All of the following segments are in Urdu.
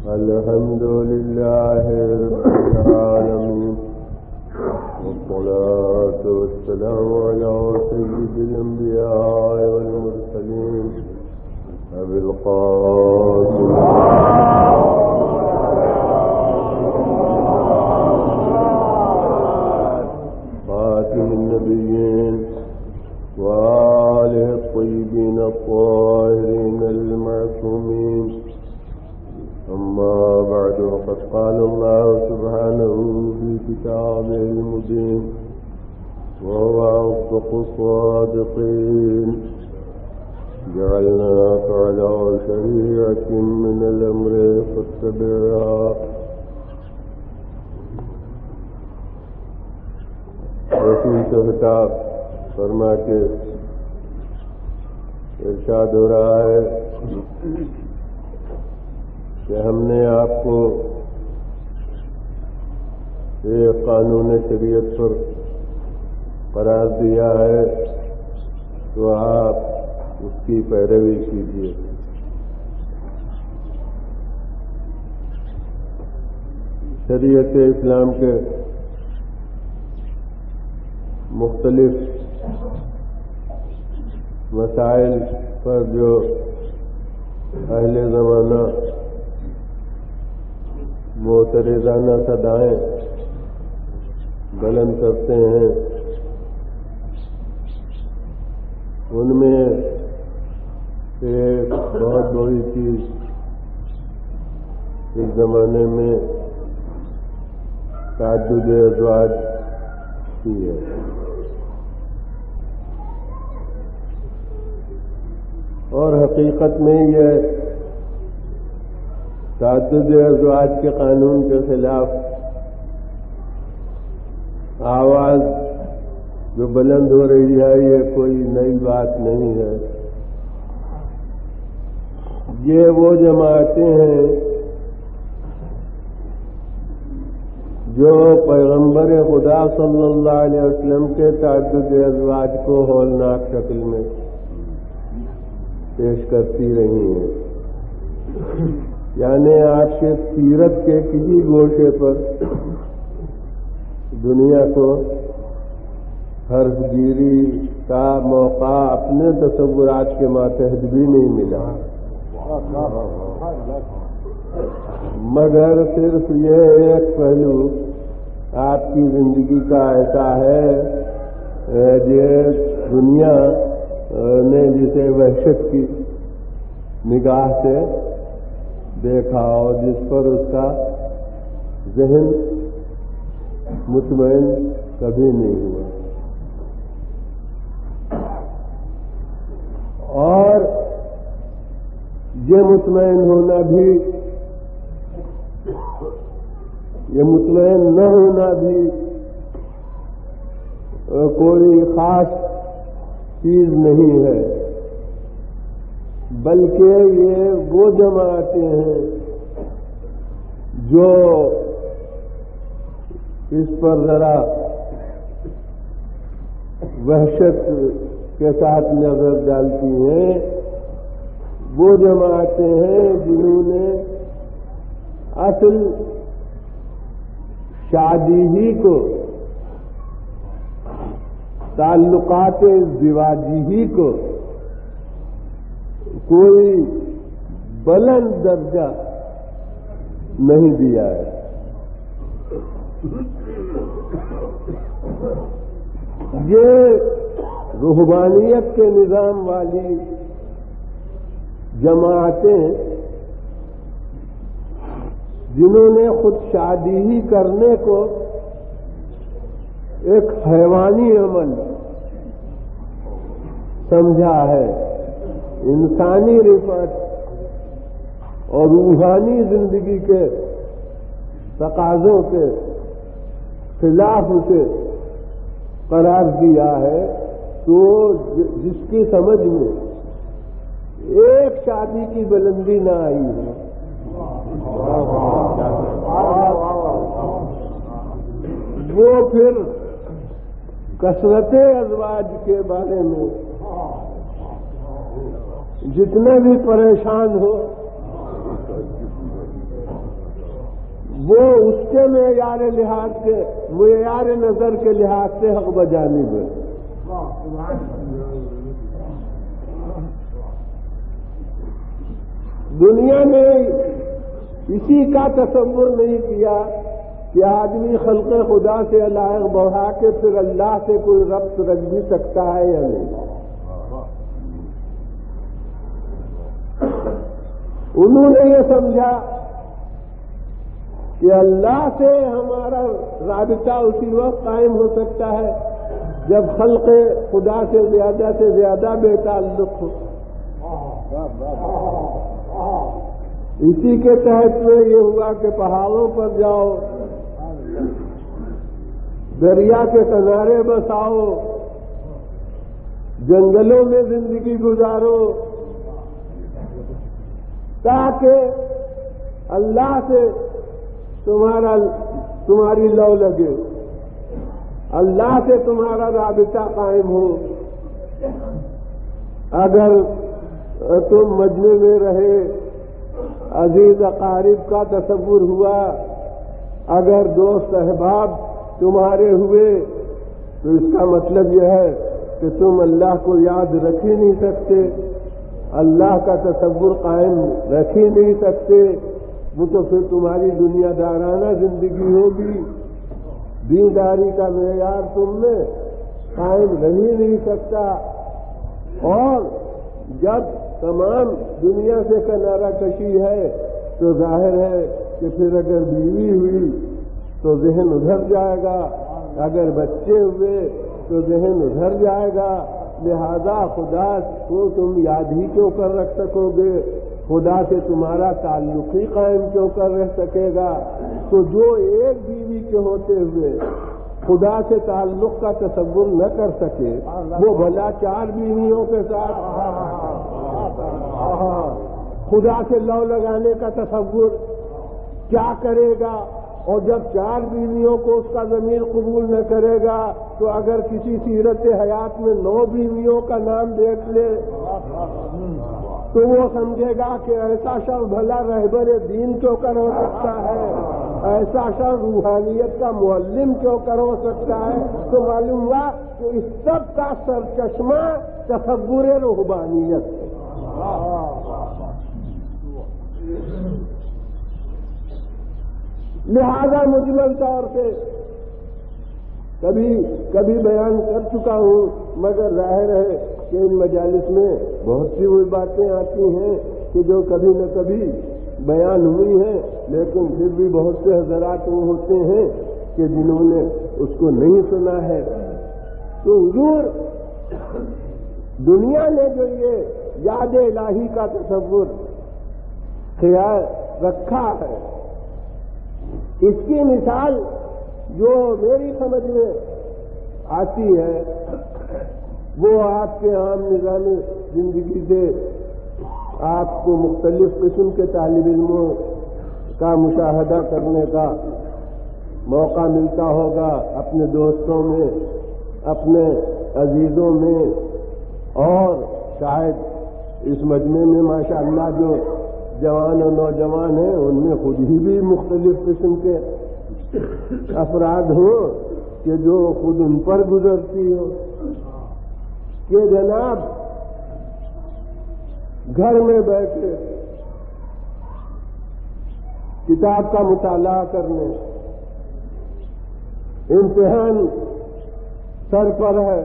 الحمد لله رب العالمين والصلاة والسلام على سيد الأنبياء والمرسلين أبي القاسم خاتم النبيين وآله الطيبين الطاهرين المعصومين. أما بعد، فقد قال الله سبحانه في كتابه المبين وهو أصدق الصادقين: جعلناك على شريعة من الأمر فاتبعها. رسول سے خطاب فرما کے ارشاد ہو رہا ہے کہ ہم نے آپ کو ایک قانون شریعت پر قرار دیا ہے، تو آپ اس کی پیروی کیجیے. شریعت اسلام کے مختلف مسائل پر جو اہل زمانہ معترضانہ صدائیں بلند کرتے ہیں، ان میں ایک بہت بڑی چیز اس زمانے میں تعدد ازواج کی ہے. اور حقیقت میں یہ تعدد ازواج کے قانون کے خلاف آواز جو بلند ہو رہی ہے، یہ کوئی نئی بات نہیں ہے. یہ وہ جماعتیں ہیں جو پیغمبر خدا صلی اللہ علیہ وسلم کے تعدد ازواج کو ہولناک شکل میں پیش کرتی رہی ہیں. یعنی آپ کے سیرت کے کسی گوشے پر دنیا کو حرف گیری کا موقع اپنے تصورات کے ماتحت بھی نہیں ملا، مگر صرف یہ ایک پہلو آپ کی زندگی کا ایسا ہے جو دنیا نے جسے وحشت کی نگاہ سے دیکھا اور جس پر اس کا ذہن مطمئن کبھی نہیں ہوا. اور یہ مطمئن ہونا بھی، یہ مطمئن نہ ہونا بھی کوئی خاص چیز نہیں ہے، بلکہ یہ وہ جماعتیں ہیں جو اس پر ذرا وحشت کے ساتھ نظر ڈالتی ہیں. وہ جماعتیں ہیں جنہوں نے اصل شادی ہی کو، تعلقات ازدواجی ہی کو کوئی بلند درجہ نہیں دیا ہے. یہ روحانیت کے نظام والی جماعتیں جنہوں نے خود شادی ہی کرنے کو ایک حیوانی عمل سمجھا ہے، انسانی رفعت اور روحانی زندگی کے تقاضوں کے خلاف اسے قرار دیا ہے، تو جس کی سمجھ میں ایک شادی کی بلندی نہ آئی ہے، وہ پھر کثرت ازواج کے بارے میں جتنے بھی پریشان ہو وہ اس کے معیار نظر کے لحاظ سے حق بجانب ہے. دنیا نے اسی کا تصور نہیں کیا کہ آدمی خلق خدا سے علائق بڑھا کے پھر اللہ سے کوئی ربط رکھ بھی سکتا ہے یا نہیں. انہوں نے یہ سمجھا کہ اللہ سے ہمارا رابطہ اسی وقت قائم ہو سکتا ہے جب خلق خدا سے زیادہ بے تعلق ہو. اسی کے تحت میں یہ ہوا کہ پہاڑوں پر جاؤ، دریا کے کنارے بساؤ، جنگلوں میں زندگی گزارو، تاکہ اللہ سے تمہاری لو لگے، اللہ سے تمہارا رابطہ قائم ہو. اگر تم مجمع میں رہے، عزیز اقارب کا تصور ہوا، اگر دوست احباب تمہارے ہوئے، تو اس کا مطلب یہ ہے کہ تم اللہ کو یاد رکھ ہی نہیں سکتے، اللہ کا تصور قائم رکھ ہی نہیں سکتے. وہ تو پھر تمہاری دنیا دارانہ زندگی ہوگی، دینداری کا معیار تم میں قائم رہ ہی نہیں سکتا. اور جب تمام دنیا سے کنارہ کشی ہے تو ظاہر ہے کہ پھر اگر بیوی ہوئی تو ذہن ادھر جائے گا، اگر بچے ہوئے تو ذہن ادھر جائے گا. لہذا خدا کو تم یاد ہی کیوں کر رکھ سکو گے، خدا سے تمہارا تعلق ہی قائم کیوں کر رہ سکے گا. تو جو ایک بیوی کے ہوتے ہوئے خدا سے تعلق کا تصور نہ کر سکے، وہ بھلا 4 بیویوں کے ساتھ خدا سے لو لگانے کا تصور کیا کرے گا. اور جب 4 بیویوں کو اس کا ضمیر قبول نہ کرے گا تو اگر کسی سیرت حیات میں 9 بیویوں کا نام دیکھ لے تو وہ سمجھے گا کہ ایسا شخص بھلا رہبر دین کیوں کر ہو سکتا ہے، ایسا شخص روحانیت کا معلم کیوں کر ہو سکتا ہے. تو معلوم ہوا کہ اس سب کا سرچشمہ تصور رہبانیت ہے. لہذا مجمل طور سے کبھی بیان کر چکا ہوں، مگر ظاہر ہے کہ ان مجالس میں بہت سی وہ باتیں آتی ہیں کہ جو کبھی نہ کبھی بیان ہوئی ہیں، لیکن پھر بھی بہت سے حضرات وہ ہوتے ہیں کہ جنہوں نے اس کو نہیں سنا ہے. تو حضور دنیا نے جو یہ یاد الہی کا تصور خیال رکھا ہے، اس کی مثال جو میری سمجھ میں آتی ہے وہ آپ کے عام نظام زندگی سے آپ کو مختلف قسم کے طالب علموں کا مشاہدہ کرنے کا موقع ملتا ہوگا، اپنے دوستوں میں، اپنے عزیزوں میں، اور شاید اس مجمع میں ماشاءاللہ جو جوان اور نوجوان ہیں ان میں خود ہی بھی مختلف قسم کے افراد ہوں کہ جو خود ان پر گزرتی ہو کہ جناب گھر میں بیٹھے کتاب کا مطالعہ کرنے، امتحان سر پر ہے،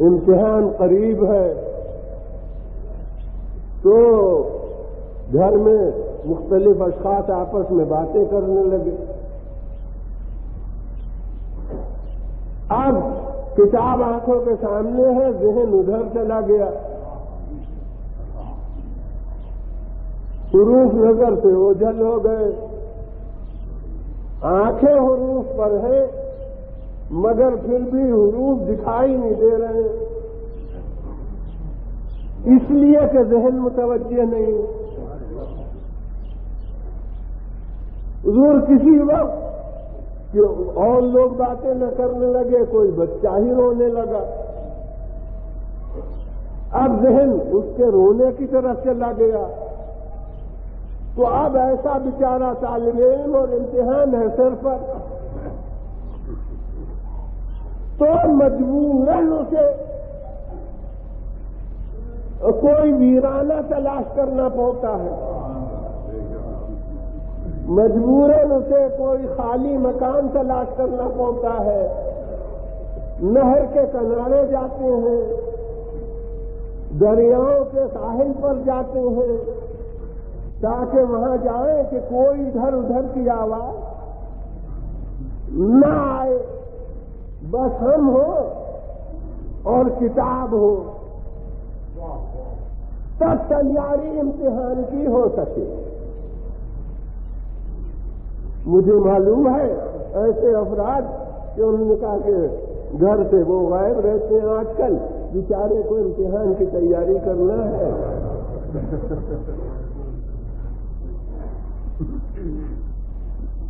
امتحان قریب ہے، تو گھر میں مختلف اشخاص آپس میں باتیں کرنے لگے. اب کتاب آنکھوں کے سامنے ہے، ذہن ادھر چلا گیا، حروف نظر سے اوجھل ہو گئے، آنکھیں حروف پر ہیں مگر پھر بھی حروف دکھائی نہیں دے رہے، اس لیے کہ ذہن متوجہ نہیں. حضور کسی وقت کہ اور لوگ باتیں نہ کرنے لگے، کوئی بچہ ہی رونے لگا، اب ذہن اس کے رونے کی طرف چلا گیا، تو اب ایسا بیچارہ طالب علم اور امتحان ہے سر پر، تو مجبوراً اسے کوئی ویرانہ تلاش کرنا پڑتا ہے، مجبوراً اسے کوئی خالی مکان تلاش کرنا پڑتا ہے، نہر کے کنارے جاتے ہیں، دریاؤں کے ساحل پر جاتے ہیں، تاکہ وہاں جائیں کہ کوئی ادھر ادھر کی آواز نہ آئے، بس ہم ہو اور کتاب ہو، تب تیاری امتحان کی ہو سکے۔ مجھے معلوم ہے ایسے افراد کہ انہوں نے کہا کہ گھر سے وہ غائب رہتے ہیں، آج کل بیچارے کو امتحان کی تیاری کرنا ہے۔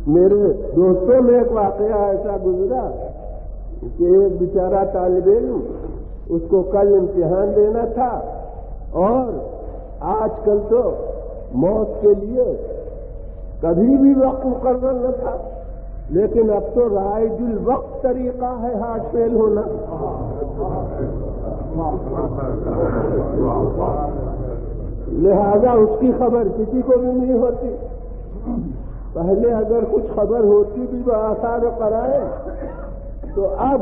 میرے دوستوں میں ایک واقعہ ایسا گزرا کہ ایک بیچارہ طالب علم، اس کو کل امتحان دینا تھا، اور آج کل تو موت کے لیے کبھی بھی وقت مقرر نہ تھا، لیکن اب تو رائج الوقت طریقہ ہے ہارٹ فیل ہونا۔ لہذا اس کی خبر کسی کو بھی نہیں ہوتی۔ پہلے اگر کچھ خبر ہوتی بھی بآثار و قرائن، تو اب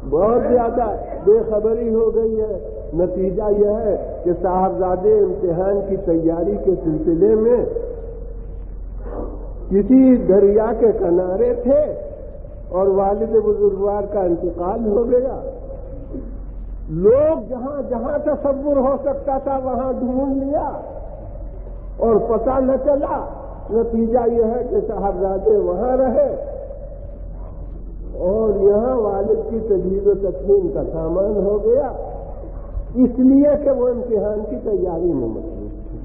بہت زیادہ بے خبری ہو گئی ہے۔ نتیجہ یہ ہے کہ صاحبزادے امتحان کی تیاری کے سلسلے میں کسی دریا کے کنارے تھے اور والد بزرگوار کا انتقال ہو گیا۔ لوگ جہاں جہاں تصور ہو سکتا تھا وہاں ڈھونڈ لیا اور پتہ نہ چلا۔ نتیجہ یہ ہے کہ صاحبزادے وہاں رہے اور یہاں والد کی تجہیز و تکفین کا سامان ہو گیا، اس لیے کہ وہ امتحان کی تیاری میں مصروف تھی۔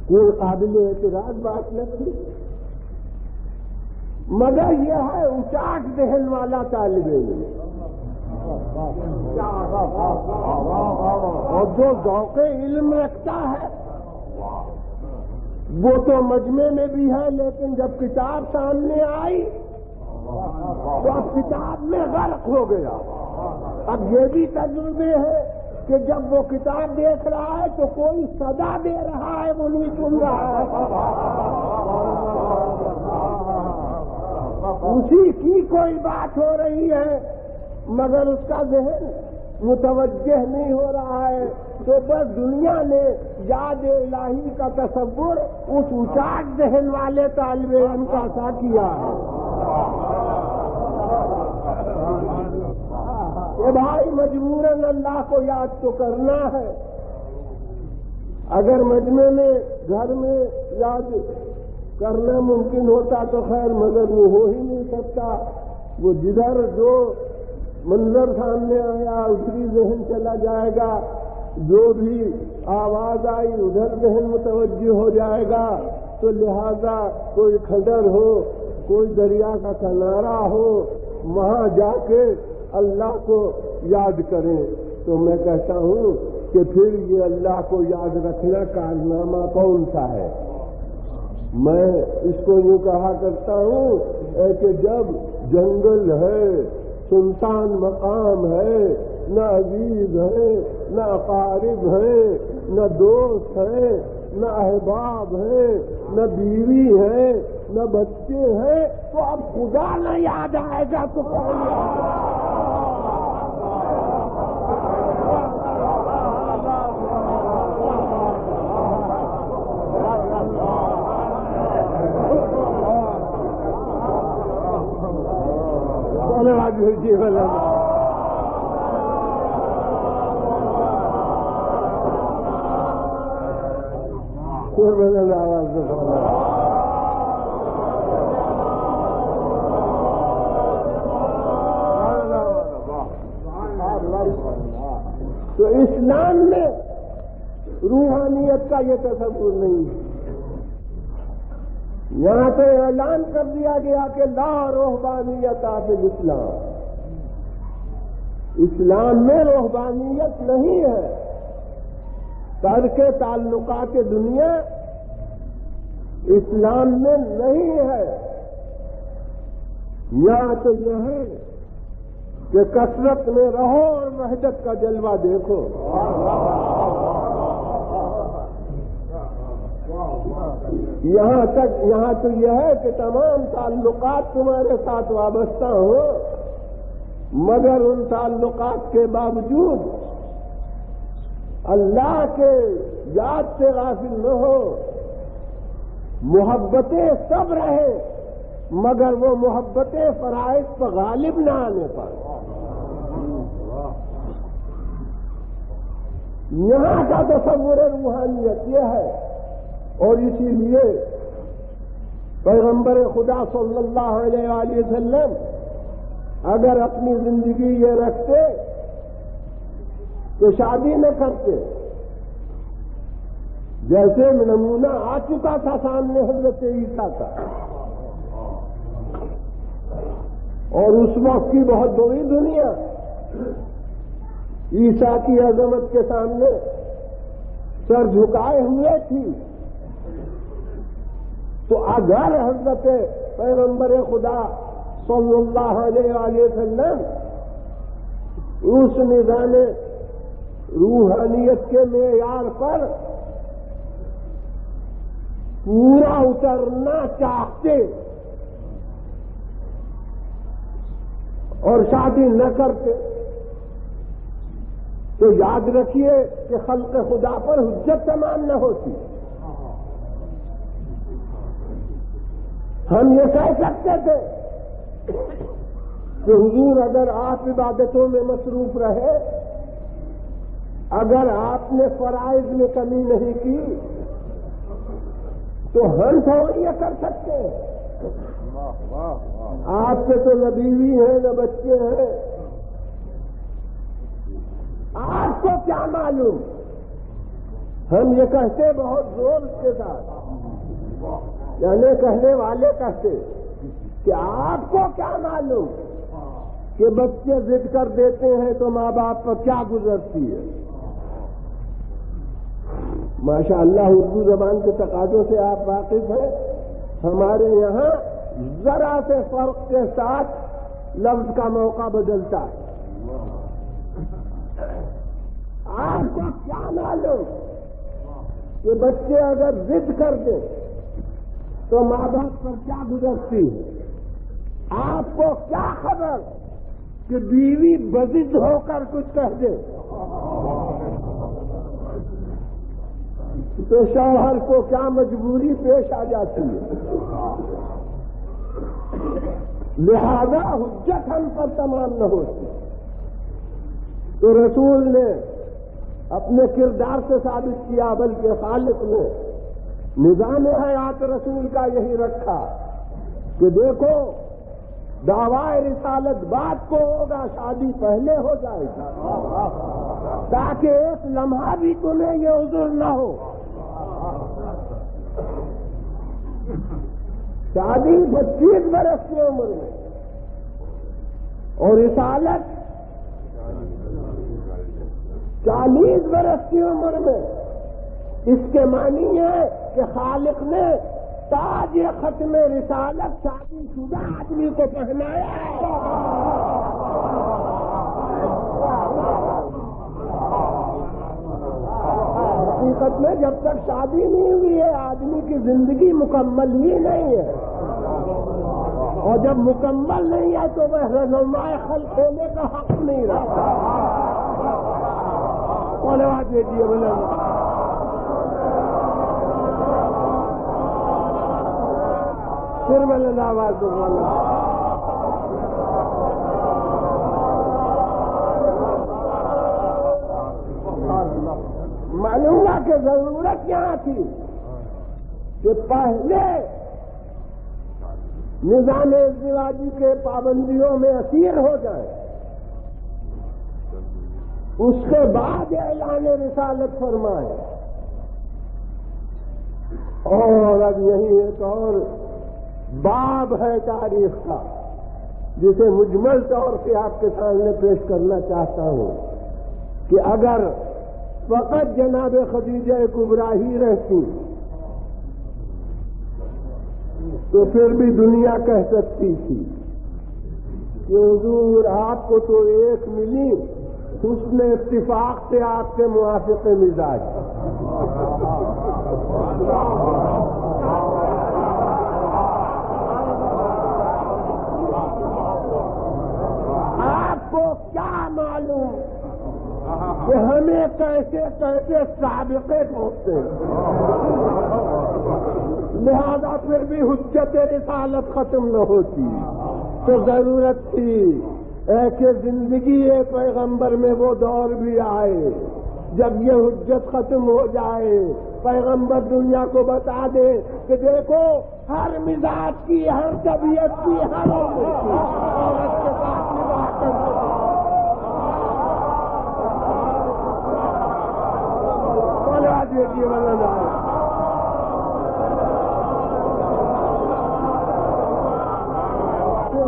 کوئی قابل اعتراض بات نہ تھی، مگر یہ ہے اچاٹ ذہن والا طالب علم، اور جو ذوق علم رکھتا ہے وہ تو مجمع میں بھی ہے، لیکن جب کتاب سامنے آئی تو اب کتاب میں غرق ہو گیا۔ اب یہ بھی تجربے ہے کہ جب وہ کتاب دیکھ رہا ہے تو کوئی صدا دے رہا ہے، وہ نہیں سن رہا ہے، اسی کی کوئی بات ہو رہی ہے مگر اس کا ذہن متوجہ نہیں ہو رہا ہے۔ تو بس دنیا نے یاد الہی کا تصور اس اچاٹ ذہن والے طالب علم کا سا کیا ہے کہ بھائی مجبوراً اللہ کو یاد تو کرنا ہے۔ اگر مجمع میں گھر میں یاد کرنا ممکن ہوتا تو خیر، مگر وہ ہو ہی نہیں سکتا۔ وہ جدھر جو منظر سامنے آیا ادھری ذہن چلا جائے گا، جو بھی آواز آئی ادھر ذہن متوجہ ہو جائے گا۔ تو لہذا کوئی کھڈر ہو، کوئی دریا کا کنارہ ہو، وہاں جا کے اللہ کو یاد کریں۔ تو میں کہتا ہوں کہ پھر یہ اللہ کو یاد رکھنا کارنامہ کون سا ہے؟ میں اس کو یوں کہا کرتا ہوں کہ جب جنگل ہے، سنسان مقام ہے، نہ عزیز ہے، نہ اقارب ہیں، نہ دوست ہیں، نہ احباب ہیں، نہ بیوی ہے، نہ بچے ہیں، تو اب خدا نہ یاد آئے گا تو کون یاد آئے گا؟ تو اسلام میں روحانیت کا یہ تصور نہیں ہے۔ یہاں تو اعلان کر دیا گیا کہ لا رہبانیت فی الاسلام، اسلام میں رہبانیت نہیں ہے۔ ترک تعلقات دنیا اسلام میں نہیں ہے. یہاں تو یہ ہے کہ کثرت میں رہو اور وحدت کا جلوہ دیکھو. یہاں تو یہ ہے کہ تمام تعلقات تمہارے ساتھ وابستہ ہوں، مگر ان تعلقات کے باوجود اللہ کے یاد سے غافل نہ ہو. محبتیں سب رہے مگر وہ محبتیں فرائض پر غالب نہ آنے پر. یہاں کا تصور روحانیت یہ ہے. اور اسی لیے پیغمبر خدا صلی اللہ علیہ وآلہ وسلم اگر اپنی زندگی یہ رکھتے تو شادی نہ کرتے. جیسے نمونہ آ چکا تھا سامنے حضرت عیسیٰ کا، اور اس وقت کی بہت بڑی دنیا عیسیٰ کی عظمت کے سامنے سر جھکائے ہوئے تھی. تو اگر حضرت پیغمبر خدا صلی اللہ علیہ وآلہ وسلم اس نظام روحانیت کے معیار پر پورا اترنا چاہتے اور شادی نہ کرتے تو یاد رکھیے کہ خلق خدا پر حجت تمام نہ ہوتی. ہم یہ کہہ سکتے تھے کہ حضور اگر آپ عبادتوں میں مصروف رہے، اگر آپ نے فرائض میں کمی نہیں کی تو ہم تھوڑی یہ کر سکتے ہیں. آپ سے تو نہ بیوی ہے نہ بچے ہیں، آپ کو کیا معلوم. ہم یہ کہتے بہت زور کے ساتھ، یعنی کہنے والے کہتے کہ آپ کو کیا معلوم کہ بچے ضد کر دیتے ہیں تو ماں باپ پر کیا گزرتی ہے. ماشاء اللہ اردو زبان کے تقاضوں سے آپ واقف ہیں. ہمارے یہاں ذرا سے فرق کے ساتھ لفظ کا موقع بدلتا ہے. آپ کو کیا معلوم کہ بچے اگر ضد کر دیں تو ماں باپ پر کیا گزرتی ہے. آپ کو کیا خبر کہ بیوی بضد ہو کر کچھ کہہ دے تو شوہر کو کیا مجبوری پیش آ جاتی ہے. لہذا حجت ہم پر تمام نہ ہوتی. تو رسول نے اپنے کردار سے ثابت کیا، بلکہ خالق نے نظام حیات رسول کا یہی رکھا کہ دیکھو دعوی رسالت بعد کو ہوگا، شادی پہلے ہو جائے گی تاکہ ایک لمحہ بھی تمہیں یہ عذر نہ ہو. شادی 25 برس کی عمر میں اور رسالت 40 برس کی عمر میں. اس کے معنی ہے کہ خالق نے تاج ختم رسالت شادی شدہ آدمی کو پہنایا ہے. حقیقت میں جب تک شادی نہیں ہوئی ہے آدمی کی زندگی مکمل ہی نہیں ہے، اور جب مکمل نہیں ہے تو وہ رہنمائے خلق ہونے کا حق نہیں رکھتا. بات دیجیے بولے پھر بولے آواز دو. معلوم ہوا کہ ضرورت یہاں تھی کہ پہلے نظام ازدواجی کے پابندیوں میں اسیر ہو جائے، اس کے بعد اعلان رسالت فرمائے. اور اب یہی ایک اور باب ہے تاریخ کا جسے مجمل طور سے آپ کے سامنے پیش کرنا چاہتا ہوں کہ اگر فقط جناب خدیجہ کبریٰ ہی رہتی تو پھر بھی دنیا کہہ سکتی تھی کہ حضور آپ کو تو ایک ملی، حسن اتفاق سے آپ کے موافق مزاج، آپ کو کیا معلوم کہ ہمیں کیسے کیسے سابقے پہنچتے ہیں، لہذا پھر بھی حجت رسالت ختم نہ ہوتی تو ضرورت تھی کہ زندگی پیغمبر میں وہ دور بھی آئے جب یہ حجت ختم ہو جائے، پیغمبر دنیا کو بتا دے کہ دیکھو ہر مزاج کی، ہر طبیعت کی، ہر عورت کے ساتھ نباہ کرتے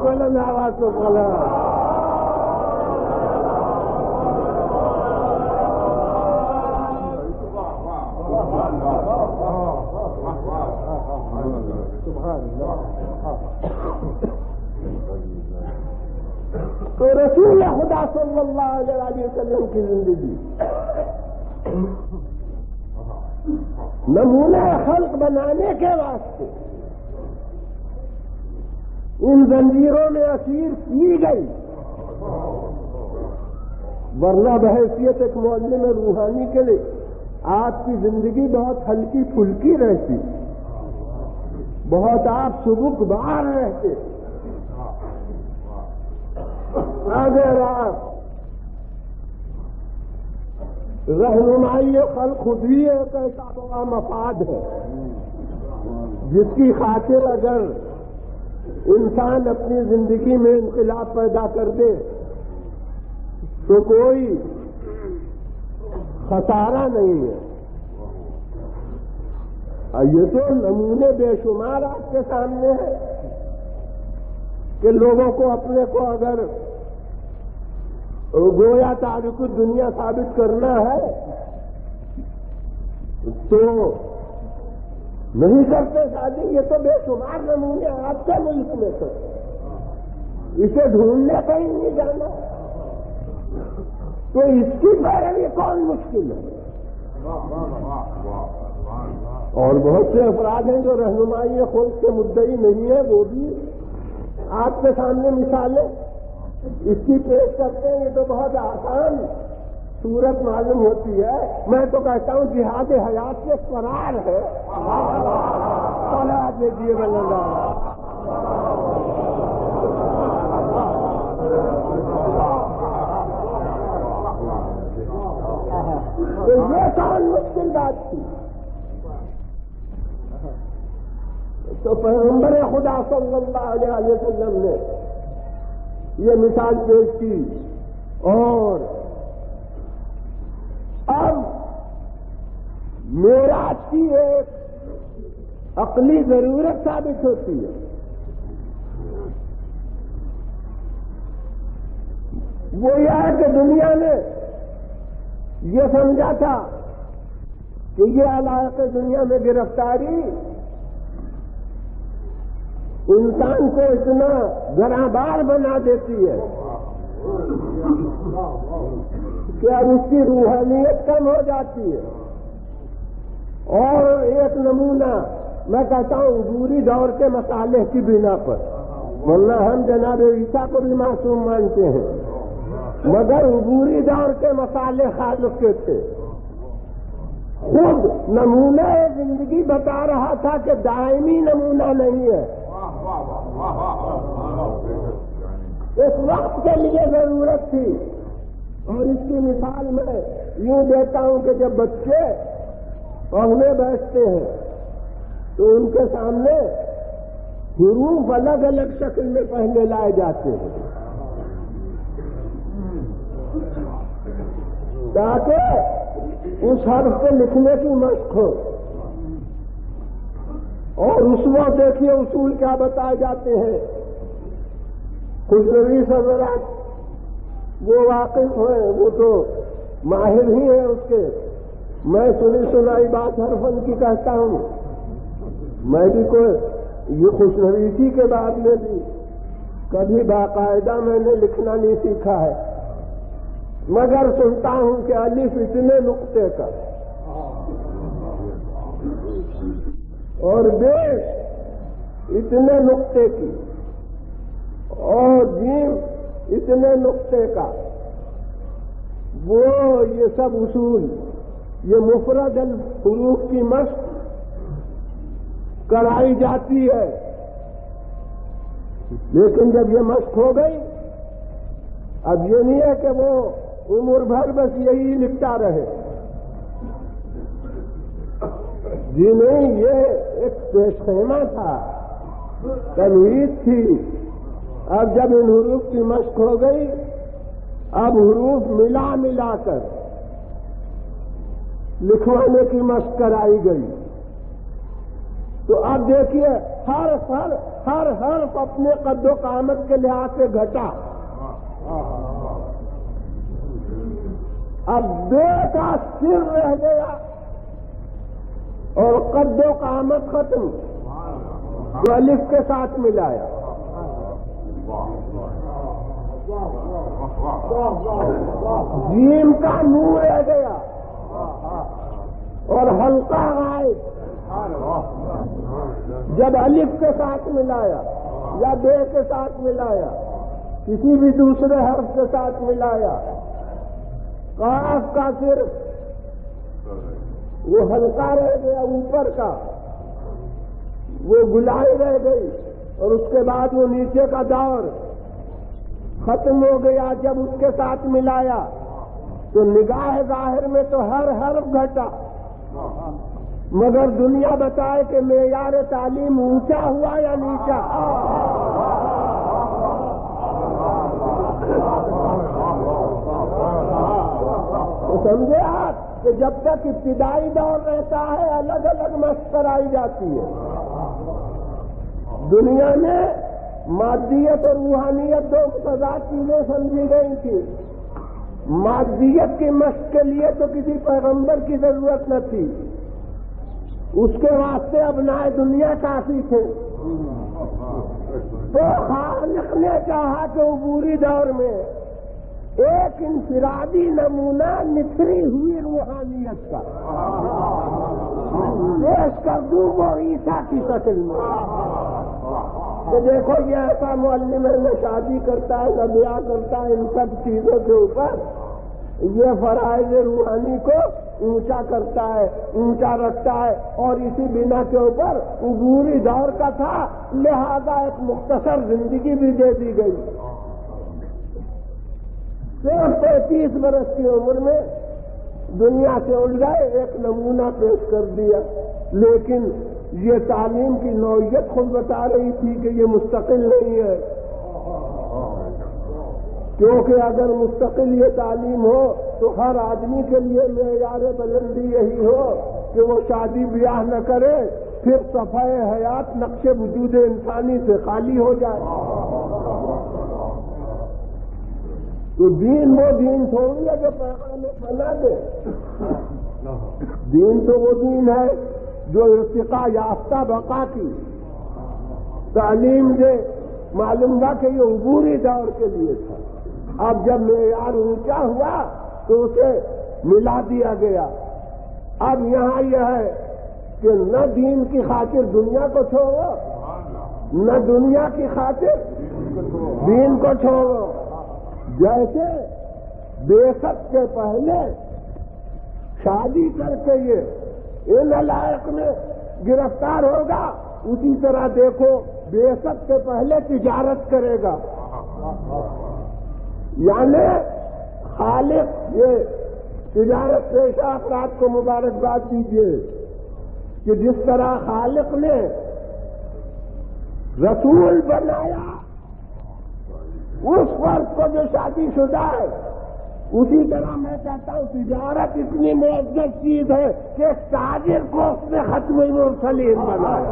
بلند آواز کو بولا۔ تو رسول خدا صلی اللہ علیہ وسلم کی زندگی نمونہ خلق بنانے کے واسطے ان زنجیروں میں اسیر کی گئی، ورنہ بحیثیت ایک معلم روحانی کے لیے آپ کی زندگی بہت ہلکی پھلکی رہتی، بہت آپ سبک بار رہتے، اگر آپ رہنمائی خلق خود ہی ایک ایسا بڑا مفاد ہے جس کی خاطر اگر انسان اپنی زندگی میں انقلاب پیدا کر دے تو کوئی خسارہ نہیں ہے۔ یہ تو نمونے بے شمار آپ کے سامنے ہے کہ لوگوں کو اپنے کو اگر گویا تاریخ دنیا ثابت کرنا ہے تو نہیں کرتے شادی، یہ تو بے شمار نمونے آپ کے ملک میں تو اسے ڈھونڈنے کہیں نہیں جانا، تو اس کی پیروی کون مشکل ہے؟ اور بہت سے افراد ہیں جو رہنمائی خود کے مدعی نہیں ہے، وہ بھی آپ کے سامنے مثالیں اس کی پیش کرتے ہیں۔ یہ تو بہت آسان صورت معلوم ہوتی ہے، میں تو کہتا ہوں جہاد حیات سے فرار ہے۔ دیجیے بلندہ تو یہ کون مشکل بات تھی؟ تو پیغمبر خدا صلی اللہ علیہ وسلم نے یہ مثال پیش کی، اور اب معراج کی ایک عقلی ضرورت ثابت ہوتی ہے۔ وہ یہ ہے کہ دنیا نے یہ سمجھا تھا کہ یہ علائق دنیا میں گرفتاری انسان کو اتنا گراں بنا دیتی ہے کہ اب اس کی روحانیت کم ہو جاتی ہے۔ اور ایک نمونہ میں کہتا ہوں عبوری دور کے مسالے کی بنا پر، ورنہ ہم جناب عیسیٰ کو بھی معصوم مانتے ہیں، مگر عبوری دور کے مسالے خالق کے تھے۔ خود نمونہ زندگی بتا رہا تھا کہ دائمی نمونہ نہیں ہے، اس وقت کے لیے ضرورت تھی۔ اور اس کی مثال میں یوں دیتا ہوں کہ جب بچے پڑھنے بیٹھتے ہیں تو ان کے سامنے حروف الگ الگ شکل میں پہلے لائے جاتے ہیں تاکہ اس حرف پہ لکھنے کی مشق ہو۔ اور اس وقت دیکھیے اصول کیا بتائے جاتے ہیں، خوشنویس حضرات وہ واقف ہیں، وہ تو ماہر ہی ہیں اس کے، میں سنی سنائی بات ہر فن کی کہتا ہوں، میں بھی کوئی یہ خوشنویسی کے بعد میں بھی کبھی باقاعدہ میں نے لکھنا نہیں سیکھا ہے، مگر سنتا ہوں کہ الف اتنے نقطے کا اور بے اتنے نقطے کی اور جیم اتنے نقطے کا، وہ یہ سب اصول، یہ مفرد الحروف کی مشق کرائی جاتی ہے، لیکن جب یہ مشق ہو گئی اب یہ نہیں ہے کہ وہ عمر بھر بس یہی لکھتا رہے، جی نہیں، یہ ایک پیش خیمہ تھا، تمہید تھی۔ اب جب ان حروف کی مشق ہو گئی اب حروف ملا ملا کر لکھوانے کی مشق کرائی گئی، تو اب دیکھیے ہر حرف اپنے قد و قامت کے لحاظ سے گھٹا، اب بے کا سر رہ گیا اور قد و قامت ختم، جو الف کے ساتھ ملایا، جیم کا منہ رہ گیا اور حلقہ غائب، جب الف کے ساتھ ملایا یا بے کے ساتھ ملایا، کسی بھی دوسرے حرف کے ساتھ ملایا، قاف کا صرف وہ حلقہ رہ گیا اوپر کا، وہ گلائی رہ گئی، اور اس کے بعد وہ نیچے کا دور ختم ہو گیا۔ جب اس کے ساتھ ملایا تو نگاہ ظاہر میں تو ہر حرف گھٹا، مگر دنیا بتائے کہ معیار تعلیم اونچا ہوا یا نیچا؟ تو سمجھے آپ کہ جب تک ابتدائی دور رہتا ہے الگ الگ مشق کرائی جاتی ہے۔ دنیا میں مادیت اور روحانیت دو متضاد چیزیں سمجھی گئی تھی۔ مادیت کی مشق کے لیے تو کسی پیغمبر کی ضرورت نہ تھی، اس کے واسطے ابنائے دنیا کافی تھے، تو خالق نے چاہا کہ عبوری دور میں ایک انفرادی نمونہ نکھری ہوئی روحانیت کا پیش کر دوں، وہ عیسیٰ کی شکل میں۔ تو دیکھو یہ ایسا معلم ہے، نہ شادی کرتا ہے نہ بیاہ کرتا ہے، ان سب چیزوں کے اوپر یہ فرائض روحانی کو اونچا کرتا ہے، اونچا رکھتا ہے، اور اسی بنا کے اوپر عبوری دور کا تھا، لہذا ایک مختصر زندگی بھی دے دی گئی۔ صرف 33 برس کی عمر میں دنیا سے اٹھ گئے، ایک نمونہ پیش کر دیا، لیکن یہ تعلیم کی نوعیت خود بتا رہی تھی کہ یہ مستقل نہیں ہے، کیونکہ اگر مستقل یہ تعلیم ہو تو ہر آدمی کے لیے معیار بلندی یہی ہو کہ وہ شادی بیاہ نہ کرے، پھر صفحہ حیات نقش وجود انسانی سے خالی ہو جائے۔ تو دین وہ دین تھوڑی ہے جو پیغام بنا دے، دین تو وہ دین ہے جو ارتقاء یافتہ بقا کی تعلیم دے۔ معلوم ہوا کہ یہ عبوری دور کے لیے تھا، اب جب معیار اونچا ہوا تو اسے ملا دیا گیا۔ اب یہاں یہ ہے کہ نہ دین کی خاطر دنیا کو چھوڑو، نہ دنیا کی خاطر دین کو چھوڑو۔ جیسے بیست کے پہلے شادی کر کے یہ ان علائق میں گرفتار ہوگا، اسی طرح دیکھو بیست کے پہلے تجارت کرے گا، یعنی خالق یہ تجارت پیشہ افراد کو مبارکباد دیجیے کہ جس طرح خالق نے رسول بنایا اس فرد کو جو شادی شدہ ہے، اسی طرح میں کہتا ہوں تجارت اتنی معزز چیز ہے کہ تاجر کو اس نے ختم المرسلین بنایا۔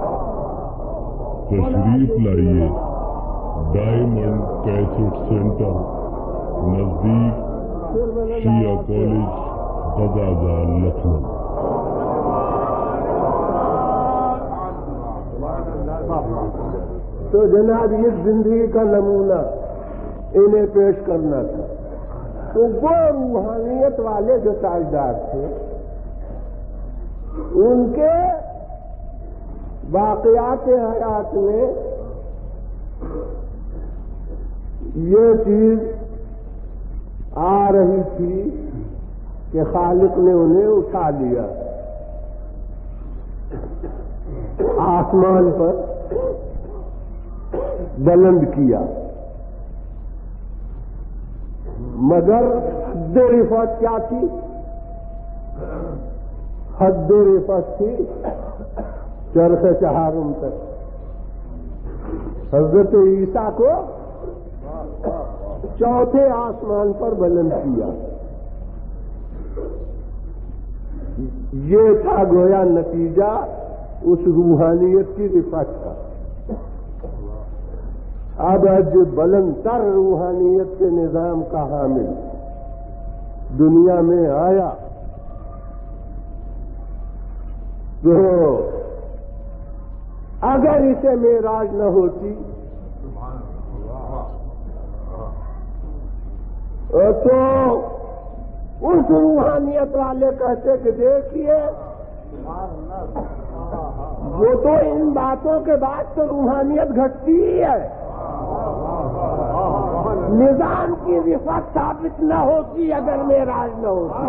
تشریف لائیے ڈائمنڈ کیسٹ سینٹر، نزدیک شیعہ کالج، بزازار، لکھنؤ۔ تو جناب اس زندگی کا نمونہ انہیں پیش کرنا تھا. تو وہ روحانیت والے جو تاجدار تھے ان کے واقعات حیات میں یہ چیز آ رہی تھی کہ خالق نے انہیں اٹھا لیا، آسمان پر بلند کیا، مگر حد رفعت کیا تھی؟ حد رفعت تھی چرخ چہارم تک. حضرت عیسیٰ کو چوتھے آسمان پر بلند کیا. یہ تھا گویا نتیجہ اس روحانیت کی رفعت کا. اب جو بلند تر روحانیت کے نظام کا حامل دنیا میں آیا تو اگر اسے معراج نہ ہوتی تو اس روحانیت والے کہتے کہ دیکھیے وہ تو ان باتوں کے بعد تو روحانیت گھٹتی ہی ہے، نظام کی رفعت ثابت نہ ہوتی اگر معراج نہ ہوتی.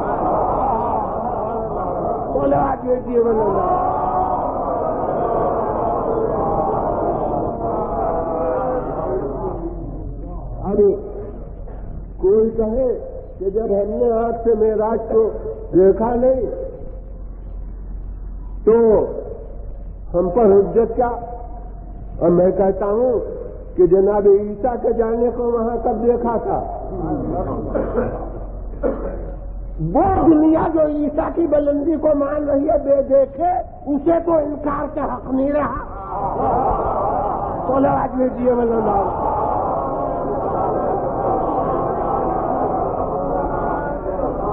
ابھی کوئی کہے کہ جب ہم نے آنکھ سے معراج کو دیکھا نہیں تو ہم پر حجت کیا؟ اور میں کہتا ہوں کہ جناب عیسیٰ کے جانے کو وہاں کب دیکھا تھا؟ وہ دنیا جو عیسیٰ کی بلندی کو مان رہی ہے بے دیکھے اسے تو انکار کا حق نہیں رہا. آج میں جیے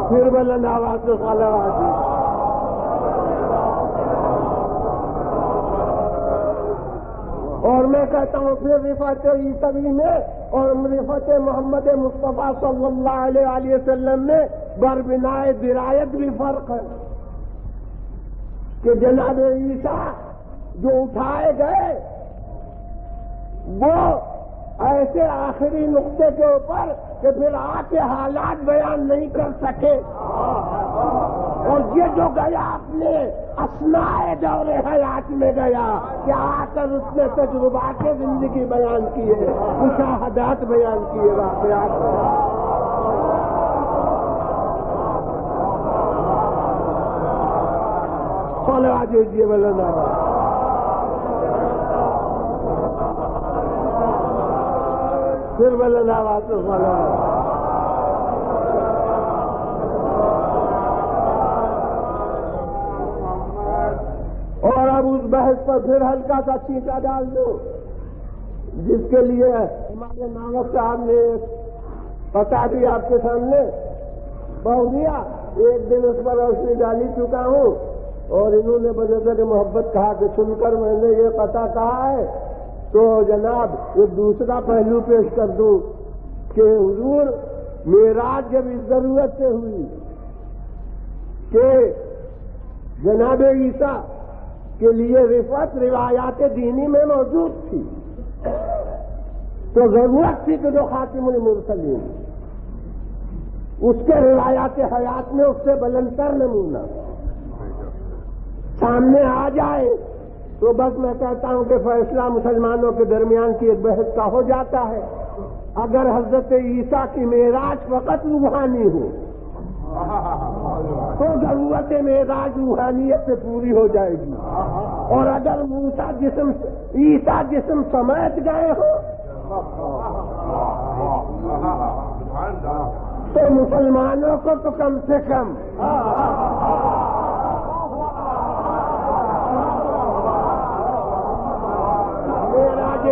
پھر بلند آواز سے اور میں کہتا ہوں پھر رفعت عیسوی میں اور رفعت محمد مصطفیٰ صلی اللہ علیہ وسلم میں بربنائے درایت بھی فرق ہے کہ جناب عیسیٰ جو اٹھائے گئے وہ ایسے آخری نقطے کے اوپر کہ پھر آ کے حالات بیان نہیں کر سکے، اور یہ جو گیا اپنے اثناء دور حیات میں گیا کہ آ کر اس نے تجربات زندگی بیان کیے، مشاہدات بیان کیے، واقعات جی بولنا. پھر بولنا بات اور اب اس بحث پر پھر ہلکا سا چیٹا ڈال دو جس کے لیے ہمارے نامک صاحب نے پتا بھی آپ کے سامنے بہت دیا. ایک دن اس پر روشنی ڈالی چکا ہوں اور انہوں نے بنظر محبت کہا کہ سن کر میں نے یہ پتا کہا ہے تو جناب ایک دوسرا پہلو پیش کر دوں کہ حضور معراج جب اس ضرورت سے ہوئی کہ جناب عیسیٰ کے لیے رفعت روایات دینی میں موجود تھی تو ضرورت تھی کہ جو خاتم المرسلین اس کے روایات حیات میں اس سے بلندتر نمونہ سامنے آ جائے تو بس میں کہتا ہوں کہ فیصلہ مسلمانوں کے درمیان کی ایک بحث کا ہو جاتا ہے. اگر حضرت عیسیٰ کی معراج فقط روحانی ہو تو ضرورت معراج روحانیت سے پوری ہو جائے گی، اور اگر عیسیٰ جسم سمیٹ گئے ہو تو مسلمانوں کو تو کم سے کم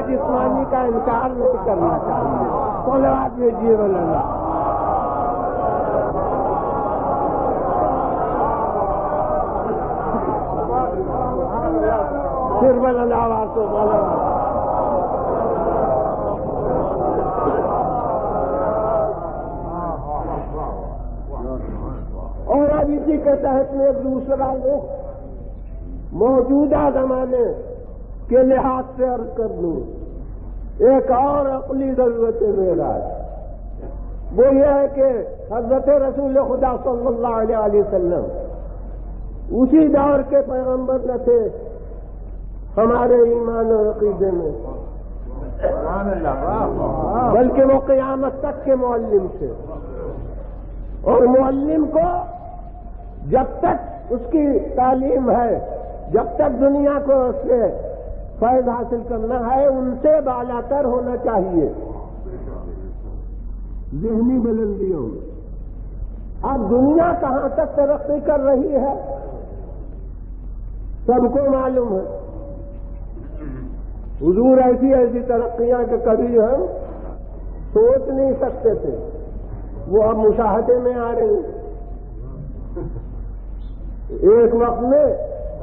جسمانی کا انکار نہیں کرنا چاہیے. صلوات میں جی بولنا. پھر بلند آواز سے بولا. اور اب اسی کے تحت میں ایک دوسرا موجودہ زمانے کے لحاظ سے عرض کر دوں. ایک اور عقلی ضرورت ہے میرا، وہ یہ ہے کہ حضرت رسول خدا صلی اللہ علیہ وسلم اسی دور کے پیغمبر نہ تھے ہمارے ایمان اور عقیدے میں، بلکہ وہ قیامت تک کے معلم تھے. اور معلم کو جب تک اس کی تعلیم ہے، جب تک دنیا کو اس سے فیض حاصل کرنا ہے، ان سے بالا تر ہونا چاہیے ذہنی بلندیوں میں. اب دنیا کہاں تک ترقی کر رہی ہے سب کو معلوم ہے. حضور ایسی ایسی ترقیاں کہ کبھی ہم سوچ نہیں سکتے تھے، وہ اب مشاہدے میں آ رہی ہیں. ایک وقت میں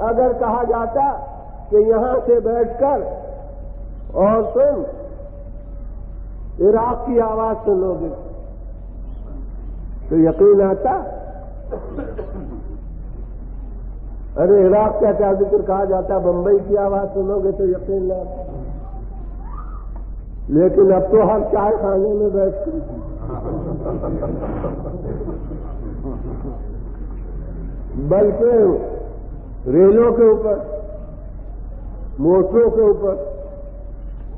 اگر کہا جاتا کہ یہاں سے بیٹھ کر اور تم عراق کی آواز سنو گے تو یقین آتا. ارے عراق کا کیا ذکر کہا جاتا، بمبئی کی آواز سنو گے تو یقین نہ آتا. لیکن اب تو ہر چائے خانے میں بیٹھ کر بلکہ ریلوں کے اوپر، موٹروں کے اوپر،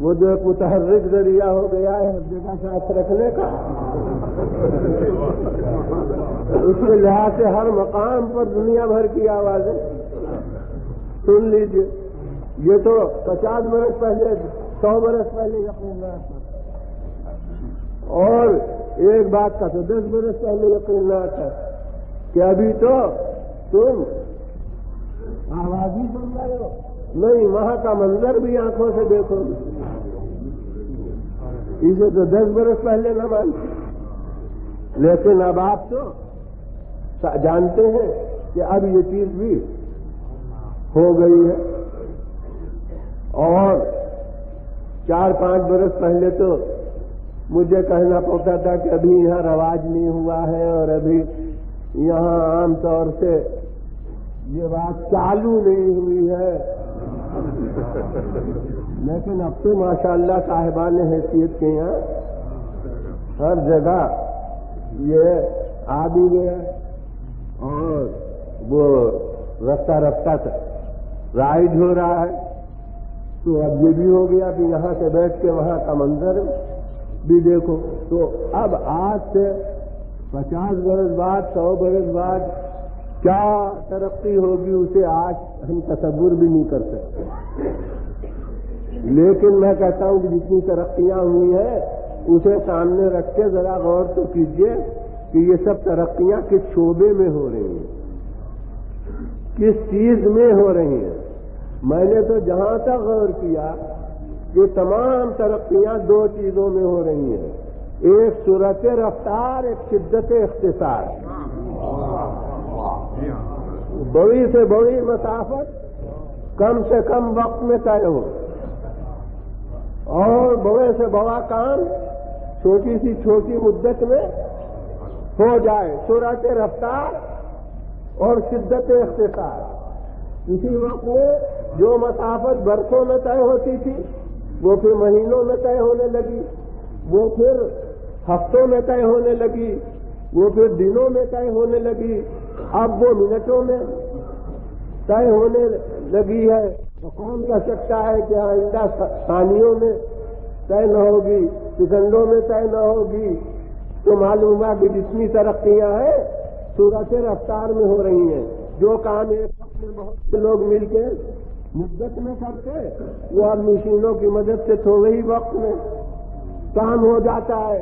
وہ جو ایک متحرک ذریعہ ہو گیا ہے ہر جگہ ساتھ رکھنے کا، اس کے لحاظ سے ہر مقام پر دنیا بھر کی آوازیں سن لیجیے. یہ تو 50 برس پہلے، 100 برس پہلے یقین نہ آتا، اور ایک بات کا تو 10 برس پہلے یقین نہ آتا کہ ابھی تو تم آواز ہی سن رہے ہو، نہیں وہاں کا منظر بھی آنکھوں سے دیکھو گے. اسے تو 10 برس پہلے نہ مانتے، لیکن اب آپ تو جانتے ہیں کہ اب یہ چیز بھی ہو گئی ہے. اور 4-5 برس پہلے تو مجھے کہنا پڑتا تھا کہ ابھی یہاں رواج نہیں ہوا ہے اور ابھی یہاں عام طور سے یہ بات چالو نہیں ہوئی ہے. لیکن اب تو ماشاءاللہ صاحبان حیثیت کے یہاں ہر جگہ یہ آ بھی گیا اور وہ رفتہ رفتہ رائج ہو رہا ہے. تو اب یہ بھی ہو گیا کہ یہاں سے بیٹھ کے وہاں کا منظر بھی دیکھو. تو اب آج سے 50 برس بعد، 100 برس بعد کیا ترقی ہوگی اسے آج ہم تصور بھی نہیں کر سکتے. لیکن میں کہتا ہوں کہ جتنی ترقیاں ہوئی ہیں اسے سامنے رکھ کے ذرا غور تو کیجئے کہ یہ سب ترقیاں کس شعبے میں ہو رہی ہیں، کس چیز میں ہو رہی ہیں. میں نے تو جہاں تک غور کیا کہ تمام ترقیاں 2 چیزوں میں ہو رہی ہیں، ایک سرعت رفتار، ایک شدت اختصار. بڑی سے بڑی مسافت کم سے کم وقت میں طے ہو، اور بڑے سے بڑا کام چھوٹی سی چھوٹی مدت میں ہو جائے. سرعت رفتار اور شدت اختصار. اسی وقت میں جو مسافت برسوں میں طے ہوتی تھی وہ پھر مہینوں میں طے ہونے لگی، وہ پھر ہفتوں میں طے ہونے لگی، وہ پھر دنوں میں طے ہونے لگی، اب وہ منٹوں میں طے ہونے لگی ہے. تو کون کہہ سکتا ہے کہ آئندہ ثانیوں میں طے نہ ہوگی، سیکنڈوں میں طے نہ ہوگی. تو معلوم ہوا کہ جتنی ترقیاں ہیں سرعت رفتار میں ہو رہی ہیں. جو کام ایک وقت میں بہت سے لوگ مل کے مدت میں کرتے، وہ اب مشینوں کی مدد سے تھوڑے ہی وقت میں کام ہو جاتا ہے.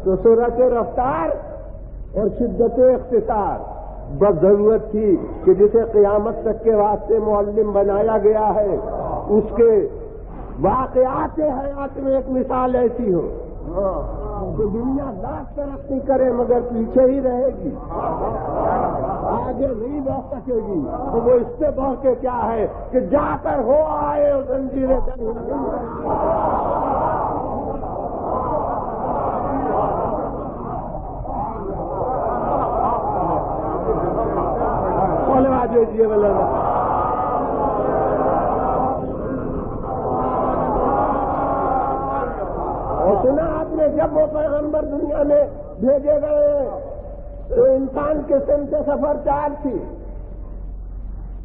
تو سرعت رفتار اور شدت اختصار بس ضرورت تھی کہ جسے قیامت تک کے واسطے معلم بنایا گیا ہے اس کے واقعات حیات میں ایک مثال ایسی ہو کہ دنیا لاکھ ترقی کرے مگر پیچھے ہی رہے گی، آگے نہیں بڑھ سکے گی، تو وہ اس سے بڑھ کے کیا ہے کہ جا کر ہو آئے اور زنجیریں دیجیے والا اور سنا آپ نے جب وہ پیغمبر دنیا میں بھیجے گئے تو انسان کے سمت سفر 4 تھی،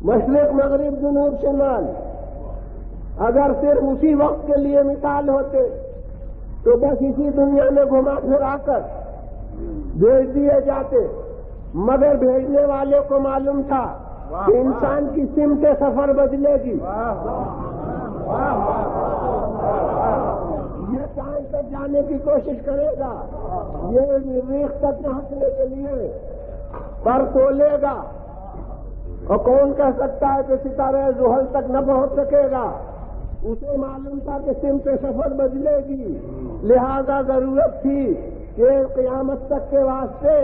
مشرق مغرب جنوب شمال۔ اگر صرف اسی وقت کے لیے مثال ہوتے تو بس اسی دنیا میں گھما پھرا کر بھیج دیے جاتے، مگر بھیجنے والے کو معلوم تھا کہ انسان کی سمت سفر بدلے گی، یہ چاند تک جانے کی کوشش کرے گا، یہ مریخ تک پہنچنے کے لیے پر تولے گا، اور کون کہہ سکتا ہے کہ ستارہ زحل تک نہ پہنچ سکے گا؟ اسے معلوم تھا کہ سمت سفر بدلے گی، لہذا ضرورت تھی کہ قیامت تک کے واسطے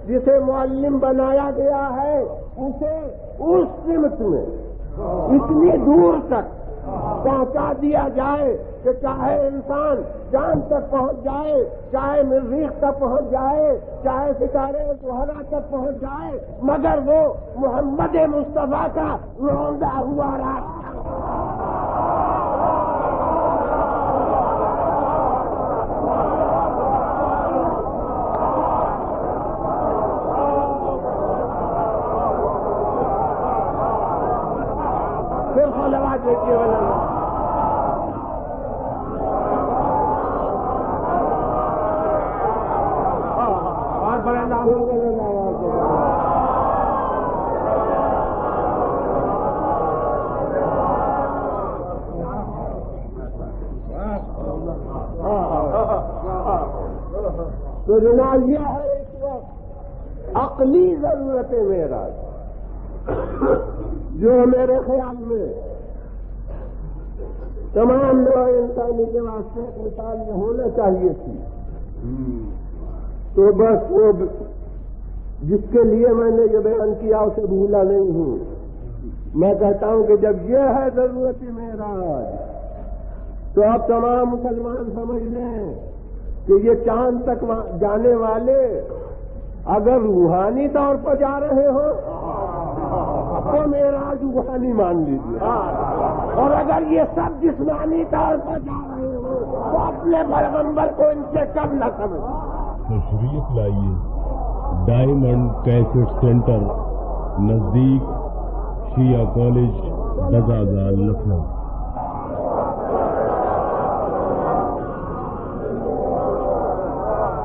جسے معلم بنایا گیا ہے اسے اس سمت میں اتنی دور تک پہنچا دیا جائے کہ چاہے انسان چاند تک پہنچ جائے، چاہے مریخ تک پہنچ جائے، چاہے ستارے زحل تک پہنچ جائے، مگر وہ محمد مصطفیٰ کا روندا ہوا راستہ۔ دیکھیے تو جناب یہ ہے اس وقت عقلی ضرورت معراج جو میرے خیال میں تمام نوع انسانی کے واسطے مثال میں ہونا چاہیے تھی۔ تو بس وہ جس کے لیے میں نے یہ بیان کیا اسے بھولا نہیں ہوں۔ میں کہتا ہوں کہ جب یہ ہے ضرورت معراج تو اب تمام مسلمان سمجھ لیں کہ یہ چاند تک جانے والے اگر روحانی طور پر جا رہے ہوں تو معراج روحانی مان لیجیے، اور اگر یہ سب جسمانی طور پر جا رہے ہوں تو اپنے پیغمبر کو ان سے کم نہ سمجھ۔ تشریف لائیے ڈائمنڈ کیسٹ سینٹر، نزدیک شیعہ کالج، بزازال، لکھنؤ۔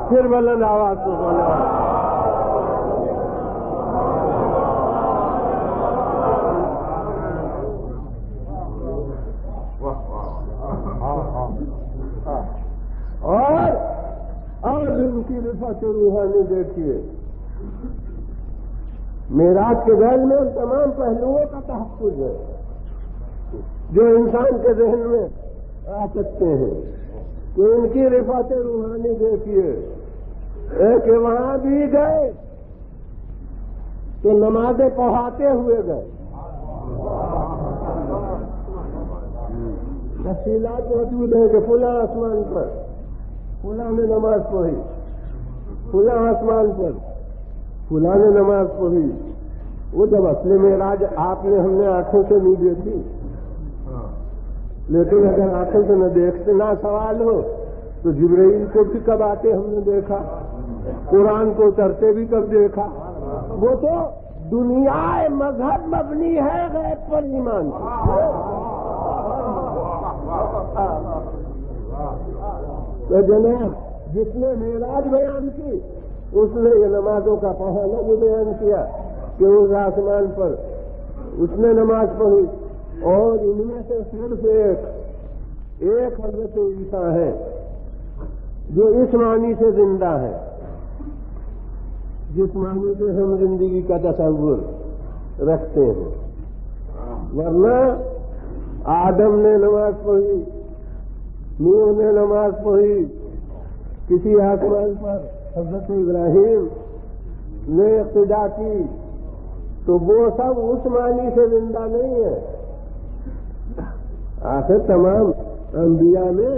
پھر بلند آواز کو بولا۔ اور ان کی رفعت روحانی دیکھیے، معراج کے ذیل میں ان تمام پہلوؤں کا تحفظ ہے جو انسان کے ذہن میں آ سکتے ہیں، کہ ان کی رفعت روحانی دیکھیے کہ وہاں بھی گئے تو نمازیں پڑھاتے ہوئے گئے، تفصیلات موجود ہیں کہ فلاں آسمان پر فلاں نے نماز پڑھی، فلاں آسمان پر فلاں نے نماز پڑھی۔ وہ جب اصل معراج آپ نے ہم نے آنکھوں سے نہیں دیکھی، لیکن اگر آنکھوں سے نہ دیکھتے نہ سوال ہو تو جبرائیل کو بھی کب آتے ہم نے دیکھا، قرآن کو اترتے بھی کب دیکھا۔ وہ تو دنیا مذہب مبنی ہے غیب پر ایمان تو جناب جس نے معراج بیان کی اس نے یہ نمازوں کا پڑھانا بھی بیان کیا کہ اس آسمان پر اس نے نماز پڑھی، اور ان میں سے صرف ایک حضرت عیسیٰ ہے جو اس معنی سے زندہ ہے جس معنی سے ہم زندگی کا تصور رکھتے ہیں، ورنہ آدم نے نماز پڑھی، نوح نے نماز پڑھی، کسی حکمران پر حضرت ابراہیم نے اقتدا کی تو وہ سب اس معنی سے زندہ نہیں ہے. آخر تمام انبیاء میں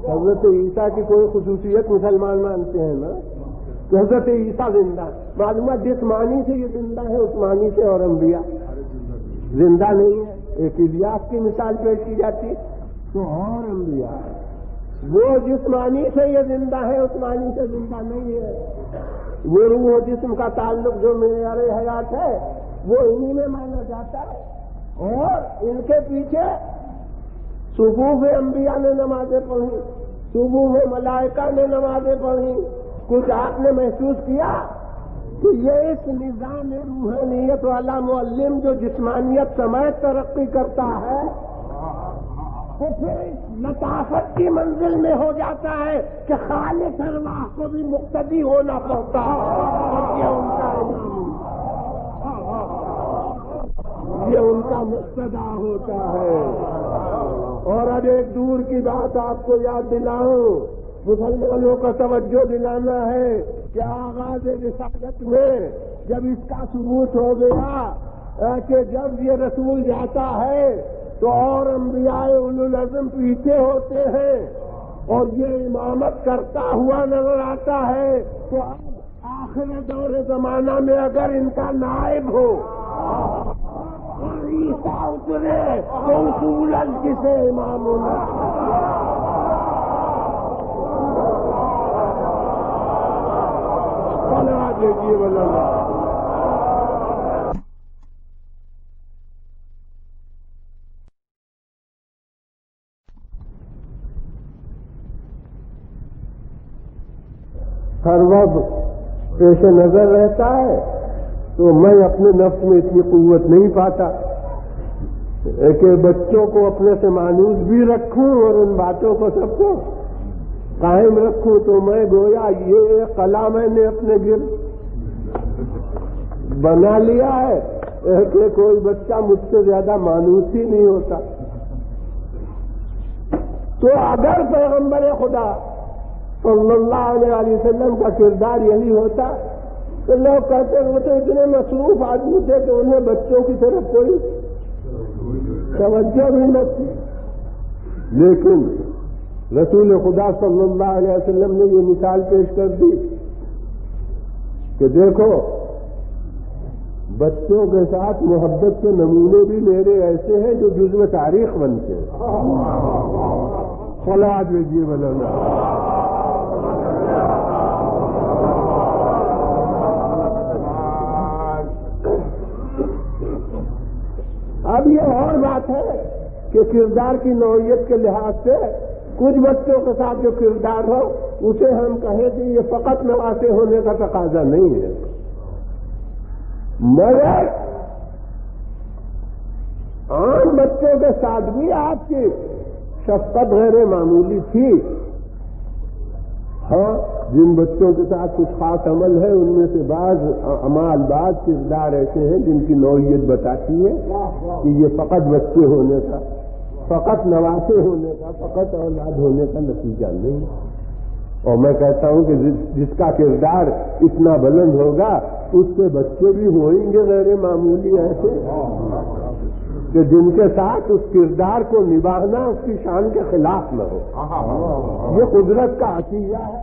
حضرت عیسیٰ کی کوئی خصوصیت مسلمان مانتے ہیں نا کہ حضرت عیسیٰ زندہ. معلومات جس معنی سے یہ زندہ ہے اس معنی سے اور انبیاء زندہ نہیں ہے. ایک الیاس کی مثال پیش کی جاتی تو اور انبیاء وہ جس معنی سے یہ زندہ ہے اس معنی سے زندہ نہیں ہے. وہ روح و جسم کا تعلق جو معیار حیات ہے وہ انہی میں مانا جاتا ہے. اور ان کے پیچھے صفوف انبیاء نے نمازیں پڑھی, صفوف ملائکہ نے نمازیں پڑھی. کچھ آپ نے محسوس کیا کہ یہ اس نظام روحانیت والا معلم جو جسمانیت سمیت ترقی کرتا ہے تو پھر لطافت کی منزل میں ہو جاتا ہے کہ خالق ارواح کو بھی مقتدی ہونا پڑتا ہے. اور یہ ان کا مقتدا ہوتا ہے. اور اب ایک دور کی بات آپ کو یاد دلاؤں, مسلمانوں کا توجہ دلانا ہے کہ آغاز رسالت میں جب اس کا ثبوت ہو گیا کہ جب یہ رسول جاتا ہے تو اور انبیاء اولو العزم پیچھے ہوتے ہیں اور یہ امامت کرتا ہوا نظر آتا ہے, تو اب آخر دور زمانہ میں اگر ان کا نائب ہو اور عیسیٰ اترے تو اصولاً کسے امام ہونا. دیجیے بلا ہر وقت پیش نظر رہتا ہے تو میں اپنے نفس میں اتنی قوت نہیں پاتا کہ بچوں کو اپنے سے مانوس بھی رکھوں اور ان باتوں کو سب کو قائم رکھوں. تو میں گویا یہ قلعہ میں نے اپنے گرد بنا لیا ہے کہ کوئی بچہ مجھ سے زیادہ مانوس ہی نہیں ہوتا. تو اگر پیغمبر خدا صلی اللہ علیہ وسلم کا کردار یہی ہوتا تو لوگ کہتے ہوتے اتنے مصروف آدمی تھے کہ انہیں بچوں کی طرف کوئی توجہ بھی نہ تھی. لیکن رسول خدا صلی اللہ علیہ وسلم نے یہ مثال پیش کر دی کہ دیکھو بچوں کے ساتھ محبت کے نمونے بھی میرے ایسے ہیں جو جزو تاریخ بنتے ہیں. فلاد ویجیے بلانا. اب یہ اور بات ہے کہ کردار کی نوعیت کے لحاظ سے کچھ بچوں کے ساتھ جو کردار ہو اسے ہم کہیں کہ یہ فقط نواسے ہونے کا تقاضا نہیں ہے, مگر عام بچوں کے ساتھ بھی آپ کی شفقت غیر معمولی تھی. ہاں جن بچوں کے ساتھ کچھ خاص عمل ہے ان میں سے بعض اعمال بعض کردار ایسے ہیں جن کی نوعیت بتاتی ہے کہ یہ فقط بچے ہونے کا, فقط نواسے ہونے کا, فقط اولاد ہونے کا نتیجہ نہیں. اور میں کہتا ہوں کہ جس کا کردار اتنا بلند ہوگا اس سے بچے بھی ہوئیں گے غیر معمولی ایسے کہ جن کے ساتھ اس کردار کو نبھانا اس کی شان کے خلاف نہ ہو. یہ قدرت کا عطیہ ہے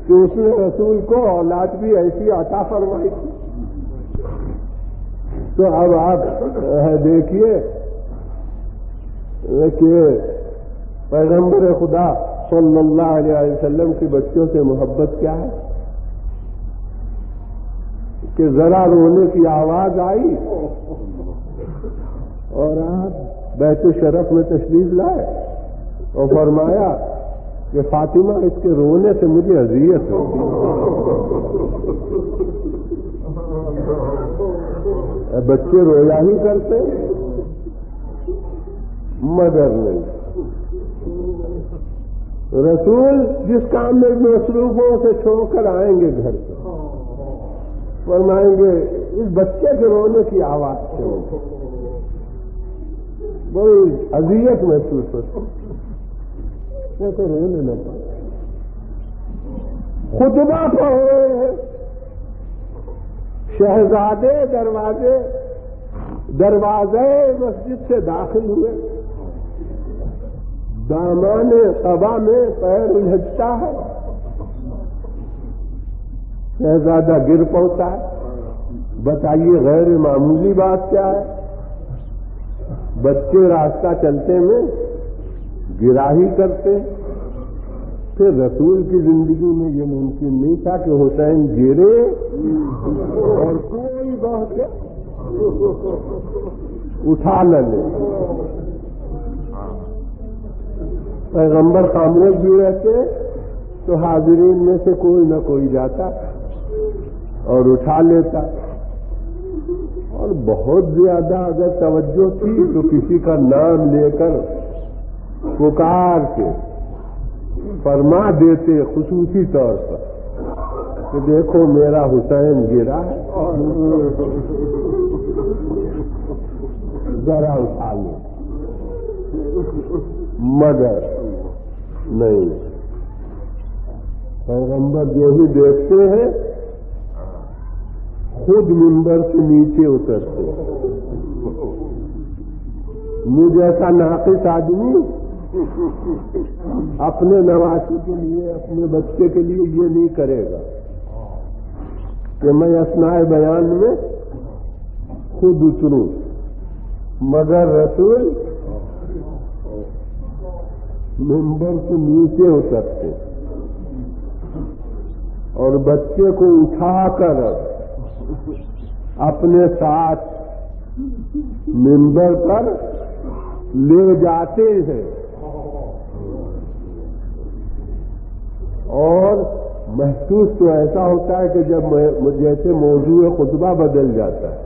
کہ اس نے رسول کو اولاد بھی ایسی عطا فرمائی تھی. تو اب آپ دیکھیے کہ پیغمبر خدا صلی اللہ علیہ وسلم کی بچوں سے محبت کیا ہے کہ ذرا رونے کی آواز آئی اور آپ بیت شرف میں تشریف لائے اور فرمایا کہ فاطمہ اس کے رونے سے مجھے اذیت ہوتی. بچے رویا ہی کرتے مگر نہیں. رسول جس کام میں مصروف ہو اسے چھوڑ کر آئیں گے گھر سے, فرمائیں گے اس بچے کے رونے کی آواز سے بڑی اذیت محسوس ہوتی, وہ تو رونے نہ پائے. خطبہ پڑھ رہے ہیں، شہزادے دروازے مسجد سے داخل ہوئے، دامان قبا میں پیر الجھتا ہے، شہزادہ گر پڑتا ہے۔ بتائیے غیر معمولی بات کیا ہے؟ بچے راستہ چلتے میں گراہی کرتے، پھر رسول کی زندگی میں یہ ممکن نہیں تھا کہ حسین گرے اور کوئی بہت اٹھا نہ لے۔ پیغمبر خاموش بھی رہتے تو حاضرین میں سے کوئی نہ کوئی جاتا اور اٹھا لیتا، اور بہت زیادہ اگر توجہ تھی تو کسی کا نام لے کر پکار کے فرما دیتے خصوصی طور پر کہ دیکھو میرا حسین گرا ہے، ذرا اٹھا لو، مگر نہیں، پیغمبر جو ہی دیکھتے ہیں خود منبر سے نیچے اترتے۔ مجھ جیسا ناقص آدمی اپنے نواسی کے لیے، اپنے بچے کے لیے یہ نہیں کرے گا کہ میں اثناء بیان میں خود اتروں، مگر رسول منبر سے نیچے اترتے اور بچے کو اٹھا کر اپنے ساتھ منبر پر لے جاتے ہیں، اور محسوس تو ایسا ہوتا ہے کہ جب جیسے موضوع خطبہ بدل جاتا ہے،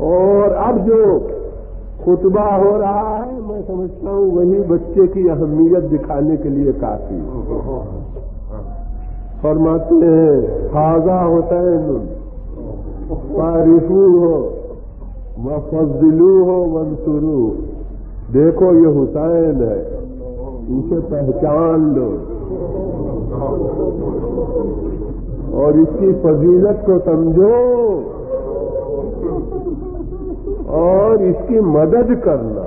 اور اب جو خطبہ ہو رہا ہے میں سمجھتا ہوں وہی بچے کی اہمیت دکھانے کے لیے کافی ہے۔ فرماتے ہیں حاذا حسین فعرفوہ وفضلوہ وانصروہ، دیکھو یہ حسین ہے، اسے پہچان لو اور اس کی فضیلت کو سمجھو اور اس کی مدد کرنا۔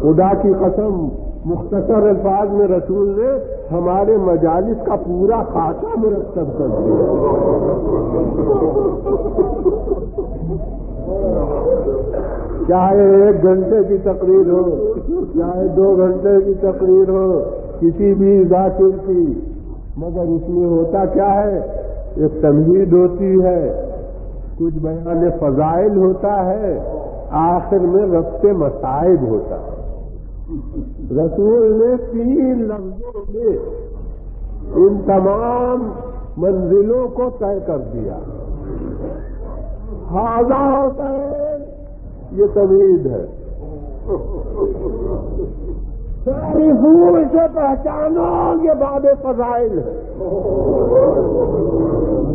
خدا کی قسم مختصر الفاظ میں رسول نے ہمارے مجالس کا پورا خاکہ مرتب کر دیا۔ چاہے 1 گھنٹے کی تقریر ہو، چاہے 2 گھنٹے کی تقریر ہو، کسی بھی ذاکر کی، مگر اس میں ہوتا کیا ہے؟ ایک تمہید ہوتی ہے، کچھ بیان فضائل ہوتا ہے، آخر میں ربط مصائب ہوتا ہے۔ رسول نے 3 لفظوں میں ان تمام منزلوں کو طے کر دیا۔ حاذا حسین، یہ تمہید ہے، تعریفوں سے پہچانو، یہ باب فضائل ہے،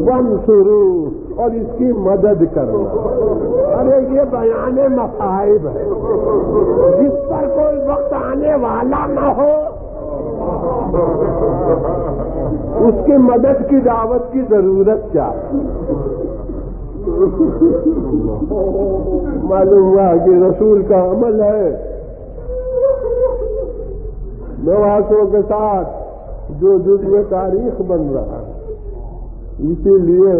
وانصروا، اور اس کی مدد کرنا۔ ارے یہ بیان مصائب ہے، جس پر کوئی وقت آنے والا نہ ہو اس کی مدد کی دعوت کی ضرورت کیا ہے؟ معلوم ہوا کہ رسول کا عمل ہے نواسوں کے ساتھ جو جزو تاریخ بن رہا ہے، اسی لیے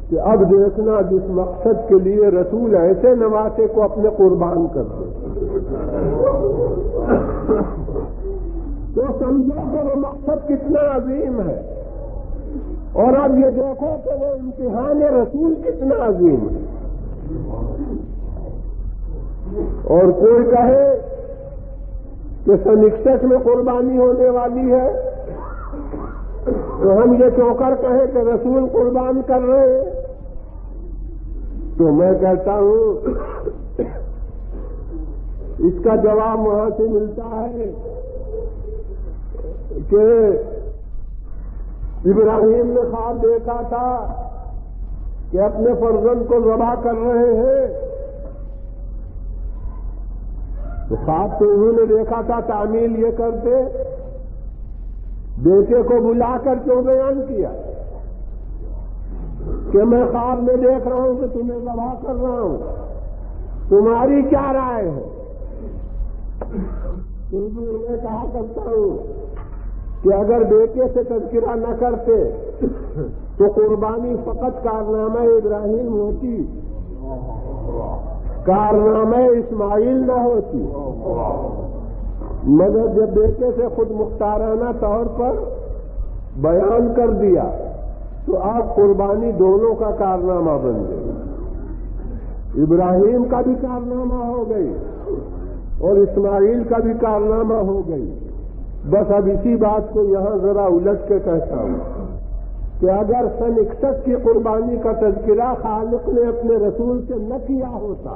کہ اب دیکھنا جس مقصد کے لیے رسول ایسے نواسے کو اپنے قربان کر دے تو سمجھو کہ وہ مقصد کتنا عظیم ہے، اور اب یہ دیکھو کہ وہ امتحان رسول کتنا عظیم ہے۔ اور کوئی کہے کہ سن 61 میں قربانی ہونے والی ہے تو ہم یہ چوکر کہیں کہ رسول قربان کر رہے ہیں، تو میں کہتا ہوں اس کا جواب وہاں سے ملتا ہے کہ ابراہیم نے خواب دیکھا تھا کہ اپنے فرزند کو ذبح کر رہے ہیں، خواب تو انہوں نے دیکھا تھا، تعمیل یہ کرتے بیٹے کو بلا کر کیوں بیان کیا کہ میں خواب میں دیکھ رہا ہوں کہ تمہیں ذبح کر رہا ہوں، تمہاری کیا رائے ہے؟ میں کہا کرتا ہوں کہ اگر بیٹے سے تذکرہ نہ کرتے تو قربانی فقط کارنامہ ابراہیم ہوتی، کارنامہ اسماعیل نہ ہوتی، مگر جب بیٹے سے خود مختارانہ طور پر بیان کر دیا تو اب قربانی دونوں کا کارنامہ بن گئی، ابراہیم کا بھی کارنامہ ہو گئی اور اسماعیل کا بھی کارنامہ ہو گئی۔ بس اب اسی بات کو یہاں ذرا الٹ کے کہتا ہوں کہ اگر سن 61 کی قربانی کا تذکرہ خالق نے اپنے رسول سے نہ کیا ہوتا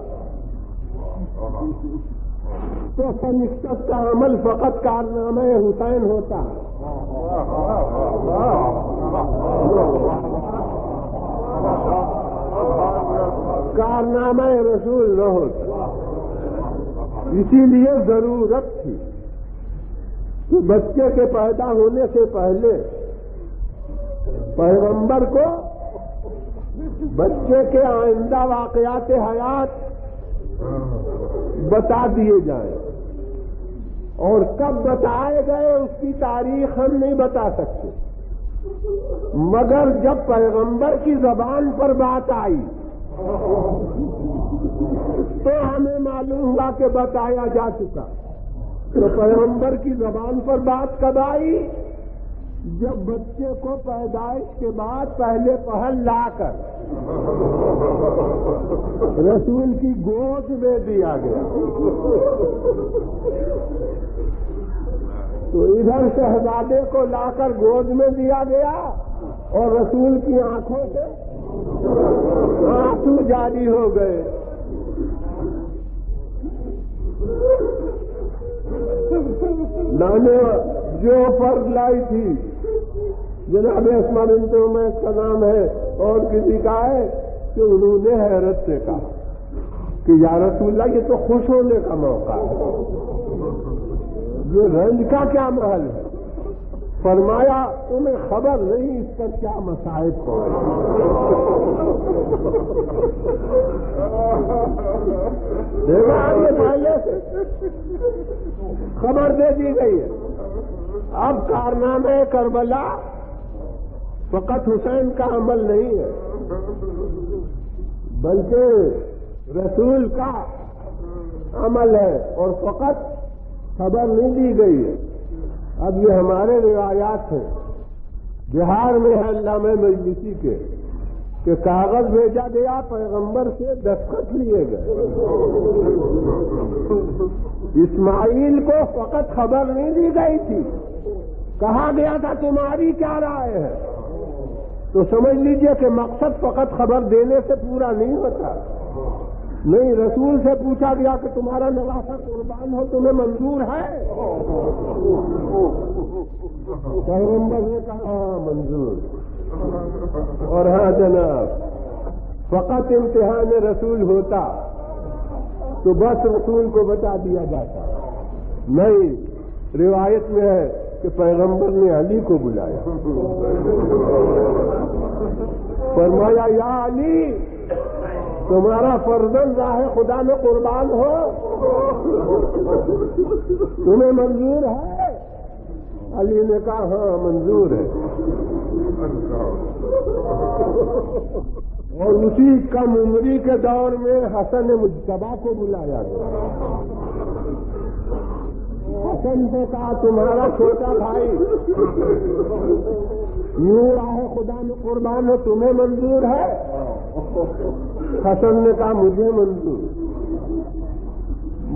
تو سن 61 کا عمل فقط کارنامہ حسین ہوتا، کارنامہ رسول نہ ہوتا۔ اسی لیے ضرورت تھی کہ بچے کے پیدا ہونے سے پہلے پیغمبر کو بچے کے آئندہ واقعات حیات بتا دیے جائیں، اور کب بتائے گئے اس کی تاریخ ہم نہیں بتا سکتے، مگر جب پیغمبر کی زبان پر بات آئی تو ہمیں معلوم ہوا کہ بتایا جا چکا۔ تو پیغمبر کی زبان پر بات کب آئی؟ جب بچے کو پیدائش کے بعد پہلے پہل لا کر رسول کی گود میں دیا گیا، تو ادھر شہزادے کو لا کر گود میں دیا گیا اور رسول کی آنکھوں سے آنسو جاری ہو گئے۔ لانے جو فرض لائی تھی جناب اسما بنت امیس کا نام ہے اور کسی کا ہے کہ انہوں نے حیرت سے کہا کہ یا رسول اللہ یہ تو خوش ہونے کا موقع ہے، یہ رنج کا کیا محل ہے؟ فرمایا تمہیں خبر نہیں اس پر کیا مصائب پڑے۔ پہلے سے خبر دے دی گئی ہے۔ اب کارنامہ کربلا فقط حسین کا عمل نہیں ہے بلکہ رسول کا عمل ہے، اور فقط خبر نہیں دی گئی ہے۔ اب یہ ہمارے روایات ہیں، بہار میں ہے علامہ مجلسی کے کہ کاغذ بھیجا گیا، پیغمبر سے دستخط لیے گئے۔ اسماعیل کو فقط خبر نہیں دی گئی تھی، کہا گیا تھا تمہاری کیا رائے ہے، تو سمجھ لیجئے کہ مقصد فقط خبر دینے سے پورا نہیں ہوتا، نہیں، رسول سے پوچھا گیا کہ تمہارا نواسا قربان ہو، تمہیں منظور ہے؟ پیغمبر نے کہا ہاں منظور، اور ہاں جناب، فقط امتحان رسول ہوتا تو بس رسول کو بتا دیا جاتا، نہیں، روایت میں ہے کہ پیغمبر نے علی کو بلایا، فرمایا یا علی تمہارا فرزند راہ خدا میں قربان ہو، تمہیں منظور ہے؟ علی نے کہا ہاں منظور ہے، اور اسی کم عمری کے دور میں حسن مجتبیٰ کو بلایا گیا۔ حسن سے کہا تمہارا چھوٹا بھائی یوں راہ خدا میں قربان ہو، تمہیں منظور ہے؟ حسن نے کہا مجھے منظور،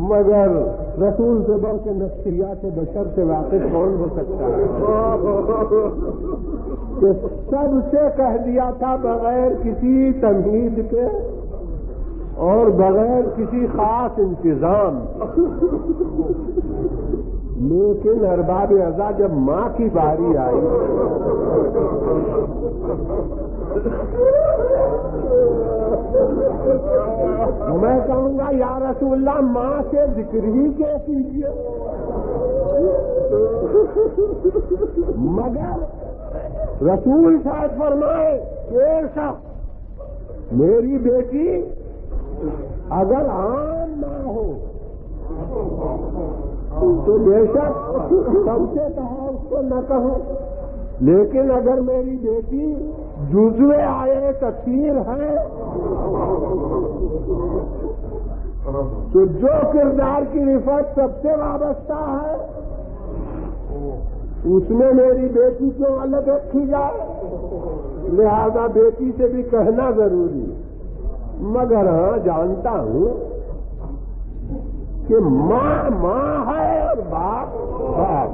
مگر رسول سے بڑھ کے نفسیات بشر سے واقف کون ہو سکتا ہے کہ سب سے کہہ دیا تھا بغیر کسی تمہید کے اور بغیر کسی خاص انتظام، لیکن ارباب ازا جب ماں کی باری آئی میں کہوں گا یا رسول اللہ ماں سے ذکر ہی کیوں کیجیے؟ مگر رسول صاحب فرمائے کہ شخص میری بیٹی اگر عام نہ ہو تو بے شک سب سے کہا اس کو نہ کہوں، لیکن اگر میری بیٹی جزو آئے کثیر ہے تو جو کردار کی رفت سب سے وابستہ ہے اس میں میری بیٹی کیوں الگ رکھی جائے؟ لہذا بیٹی سے بھی کہنا ضروری، مگر ہاں جانتا ہوں کہ ماں ماں ہے اور باپ باپ۔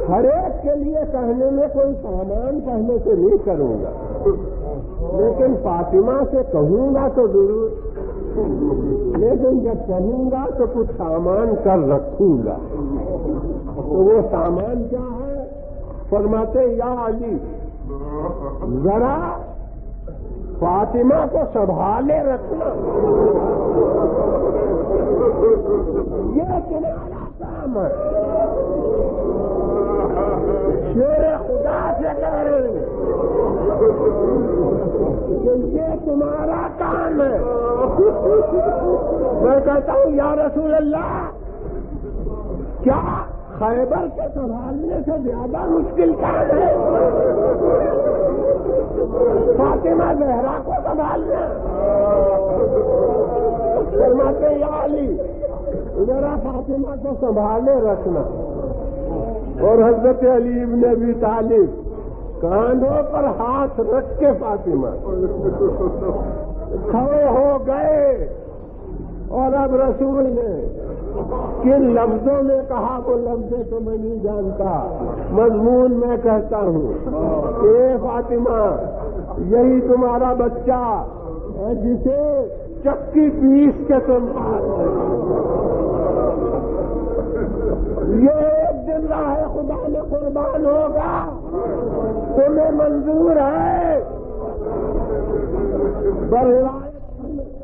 ہر ایک کے لیے کہنے میں کوئی سامان پہلے سے نہیں کروں گا، لیکن فاطمہ سے کہوں گا تو ضرور، لیکن جب کہوں گا تو کچھ سامان کر رکھوں گا۔ تو وہ سامان کیا ہے؟ فرماتے یا علی ذرا فاطمہ کو سنبھالے رکھنا، یہ تمہارا کام ہے۔ شیر خدا سے کہہ رہے ہیں کہ یہ تمہارا کام ہے۔ میں کہتا ہوں یا رسول اللہ، کیا خیبر کے سنبھالنے سے زیادہ مشکل کام ہے فاطمہ زہرا کو سنبھالنا؟ فرماتے یا علی ذرا فاطمہ کو سنبھالے رکھنا۔ اور حضرت علی بن ابی طالب کاندھوں پر ہاتھ رکھ کے فاطمہ کھڑے ہو گئے، اور اب رسول نے کن لفظوں میں کہا وہ لفظیں تو میں نہیں جانتا، مضمون میں کہتا ہوں کہ فاطمہ یہی تمہارا بچہ ہے جسے چکی پیس کے تم یہ ایک دن راہ خدا میں قربان ہوگا، تمہیں منظور ہے؟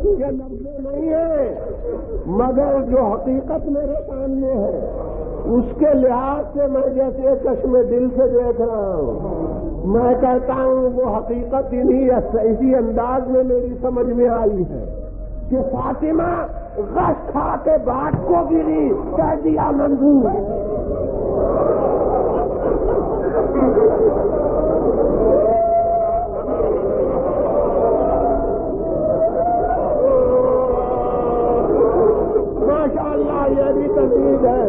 یہ لفظ نہیں ہے، مگر جو حقیقت میرے سامنے ہے اس کے لحاظ سے میں جیسے چشم دل سے دیکھ رہا ہوں، میں کہتا ہوں وہ حقیقت اسی انداز میں میری سمجھ میں آئی ہے کہ فاطمہ غش کھا کے باٹ کو گری، کہہ دیا منظور۔ یہ بھی تجویز ہے۔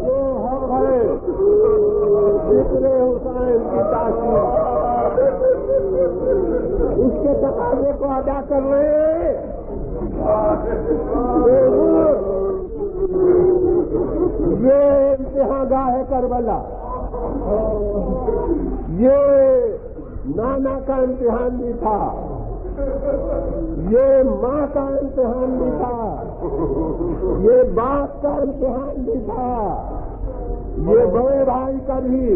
جو ہے ذکر حسین کی تاثیر اس کے تقاضے کو ادا کر رہے ہیں۔ یہ امتحان گاہ کربلا، یہ نانا کا امتحان بھی تھا، یہ ماں کا امتحان بھی تھا، یہ باپ کا امتحان بھی تھا، یہ بڑے بھائی کا بھی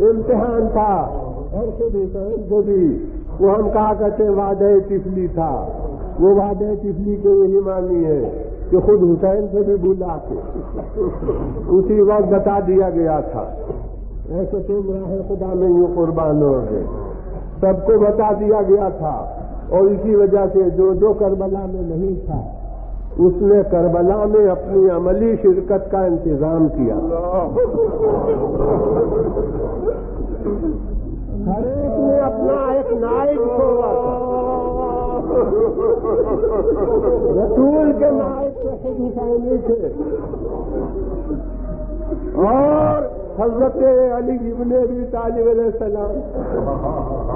امتحان تھا، اور کو بھی وہ ہم کہا کرتے وعدہ طفلی تھا۔ وہ وعدہ طفلی کے یہی معنی ہے کہ خود حسین سے بھی بلا کے اسی وقت بتا دیا گیا تھا ایسے تم راہ خدا میں یوں قربان ہو گئے، سب کو بتا دیا گیا تھا، اور اسی وجہ سے جو کربلا میں نہیں تھا اس نے کربلا میں اپنی عملی شرکت کا انتظام کیا۔ ہر ایک نے اپنا ایک نائب چھوڑا تھا، رسول کے نائب سے خود حسینی تھے، اور حضرت علی ابن ابی طالب علیہ السلام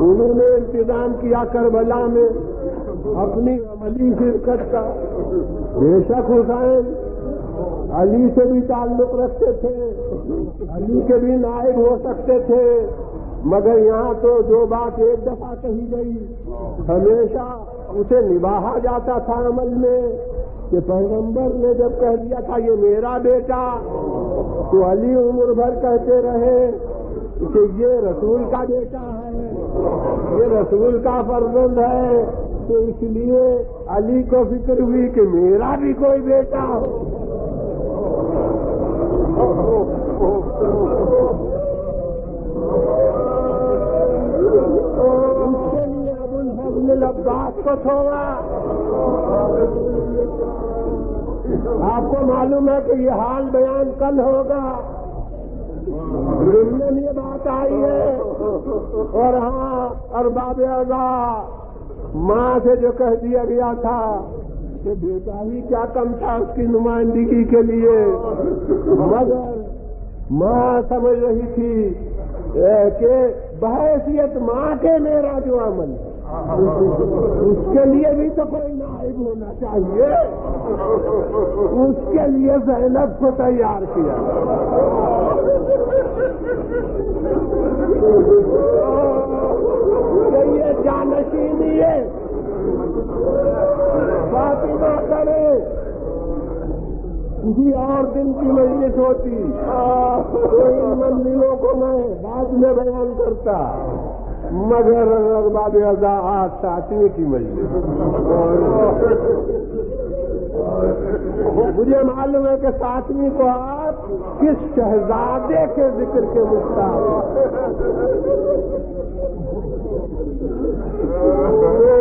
انہوں نے انتظام کیا کربلا میں اپنی عملی شرکت کا۔ بے شک حسین علی سے بھی تعلق رکھتے تھے، علی کے بھی نائب ہو سکتے تھے، مگر یہاں تو جو بات ایک دفعہ کہی گئی ہمیشہ اسے نبھایا جاتا تھا عمل میں، کہ پیغمبر نے جب کہہ دیا تھا یہ میرا بیٹا تو علی عمر بھر کہتے رہے کہ یہ رسول کا بیٹا ہے، یہ رسول کا فرزند ہے، تو اس لیے علی کو فکر ہوئی کہ میرا بھی کوئی بیٹا ہو۔ اس کے لیے ابو الفضل العباس کو چھوڑا۔ آپ کو معلوم ہے کہ یہ حال بیان کل ہوگا، ضمن یہ بات آئی ہے۔ اور ہاں ارباب اعضاء ماں سے جو کہہ دیا گیا تھا کہ بیٹا ہی کیا کم تھا اس کی نمائندگی کے لیے، مگر ماں سمجھ رہی تھی کہ بحیثیت ماں کے میرا جو عمل ہے اس کے لیے بھی تو کوئی نائب ہونا چاہیے۔ اس کے لیے زینب کو تیار کیا۔ یہ جانشینی ہے فاطمہ کرے کسی اور دن کی مجلس ہوتی تو ان منزلوں کو میں بعد میں بیان کرتا، مگر ارباب اعضاء آج ساتویں کی مجلس۔ مجھے معلوم ہے کہ ساتویں کو آپ کس شہزادے کے ذکر کے مستحق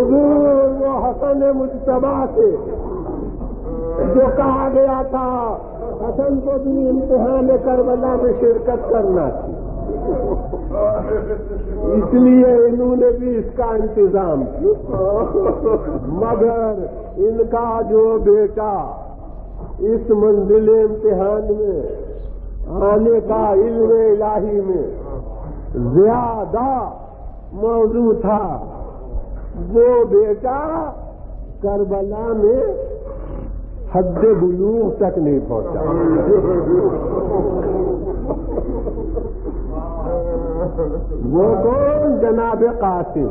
وہ حسن مجتبیٰ سے جو کہا گیا تھا حسن کو بھی امتحان کربلا میں شرکت کرنا تھی، اس لیے انہوں نے بھی اس کا انتظام کیا، مگر ان کا جو بیٹا اس منزل امتحان میں آنے کا علم الہی میں زیادہ موضوع تھا، وہ بیٹا کربلا میں حد بلوغ تک نہیں پہنچا۔ وہ کون؟ جناب قاسم۔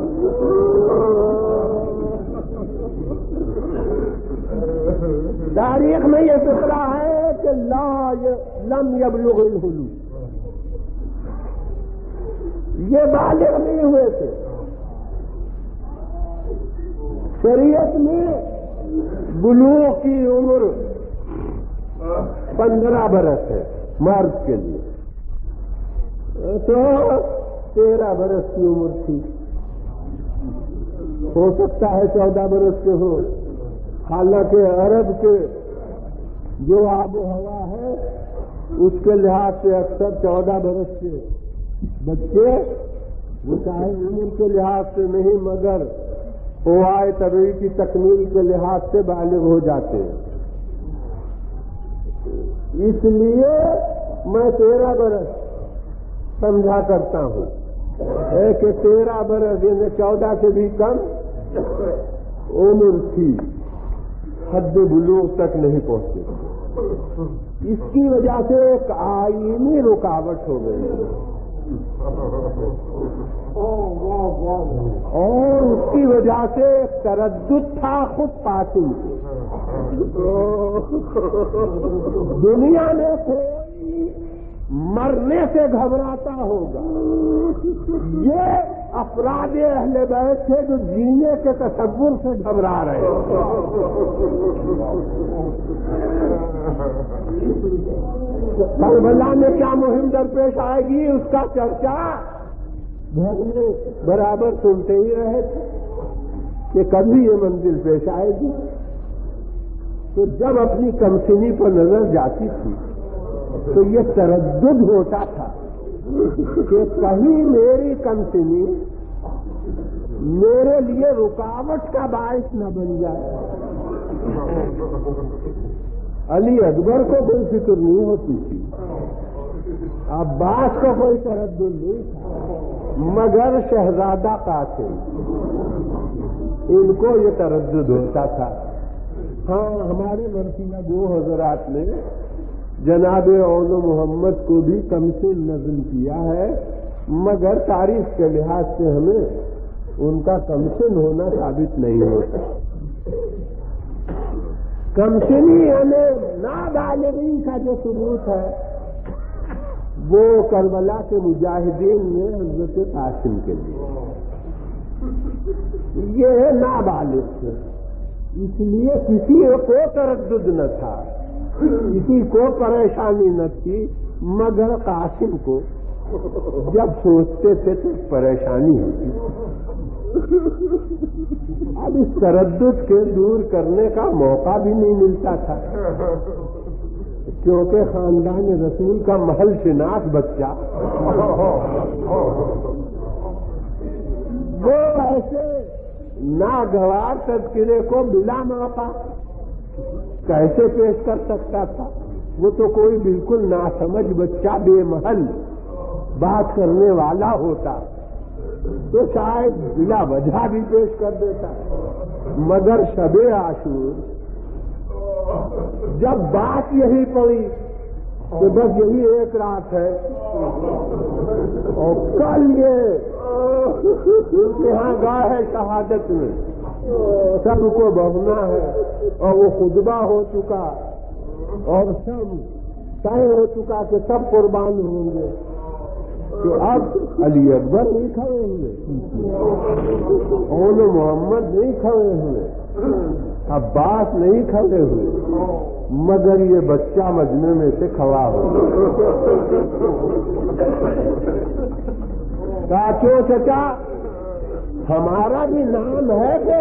تاریخ میں یہ فکرہ ہے کہ لم یبلغ الحلم، یہ بالغ نہیں ہوئے تھے۔ شریعت میں بلوغ کی عمر 15 برس ہے مرد کے لیے، تو 13 برس کی عمر تھی، ہو سکتا ہے 14 برس کے ہو، حالانکہ عرب کے جو آب و ہوا ہے اس کے لحاظ سے اکثر 14 برس کے بچے وہ چاہے عمر کے لحاظ سے نہیں مگر قوائے طبیعی کی تکمیل کے لحاظ سے بالغ ہو جاتے ہیں۔ اس لیے میں 13 برس سمجھا کرتا ہوں کہ 13 برس یعنی 14 سے بھی کم عمر تھی، حد بلوغ تک نہیں پہنچے۔ اس کی وجہ سے ایک آئینی رکاوٹ ہو گئی اور اس کی وجہ سے ایک تردد تھا خود قاسم کو۔ دنیا میں کوئی مرنے سے گھبراتا ہوگا، یہ افراد اہل بیت تھے جو جینے کے تصور سے گھبرا رہے ہیں۔ کربلا میں کیا مہم درپیش آئے گی اس کا چرچا گھر میں برابر سنتے ہی رہے تھے کہ کبھی یہ منزل پیش آئے گی، تو جب اپنی کمسنی پر نظر جاتی تھی تو یہ تردد ہوتا تھا کہ کہیں میری کمسنی میرے لیے رکاوٹ کا باعث نہ بن جائے۔ علی اکبر کو کوئی فکر نہیں ہوتی تھی، عباس کو کوئی تردد نہیں تھا، مگر شہزادہ قاسم ان کو یہ تردد ہوتا تھا۔ ہاں ہمارے مرثیہ گو حضرات نے جناب اول محمد کو بھی کمسن نظم کیا ہے، مگر تاریخ کے لحاظ سے ہمیں ان کا کمسن ہونا ثابت نہیں ہوتا۔ کمسنی یعنی نابالغی کا جو ثبوت ہے وہ کربلا کے مجاہدین نے حضرت قاسم کے لیے، یہ ہے نابالغ، اس لیے کسی کو تردد نہ تھا، کسی کو پریشانی نہ تھی، مگر قاسم کو جب سوچتے تھے تو پریشانی ہوتی۔ اب اس تردد کے دور کرنے کا موقع بھی نہیں ملتا تھا، کیونکہ خاندان رسول کا محل شناس بچہ وہ ایسے ناگوار تذکرے کو بلا موقع کیسے پیش کر سکتا تھا؟ وہ تو کوئی بالکل ناسمجھ بچہ بے محل بات کرنے والا ہوتا تو شاید بلا وجہ بھی پیش کر دیتا، مگر شب عاشور جب بات یہی پڑی کہ بس یہی ایک رات ہے اور کل یہ یہاں گاہ ہے شہادت میں سب کو بہنا ہے، اور وہ خطبہ ہو چکا اور سب طے ہو چکا کہ سب قربان ہوں گے، تو اب علی اکبر نہیں کھڑے ہوئے، اول محمد نہیں کھڑے ہوئے، عباس نہیں کھڑے ہوئے، مگر یہ بچہ مجمع میں سے کھڑا ہو کہا کیوں چچا ہمارا بھی نام ہے کہ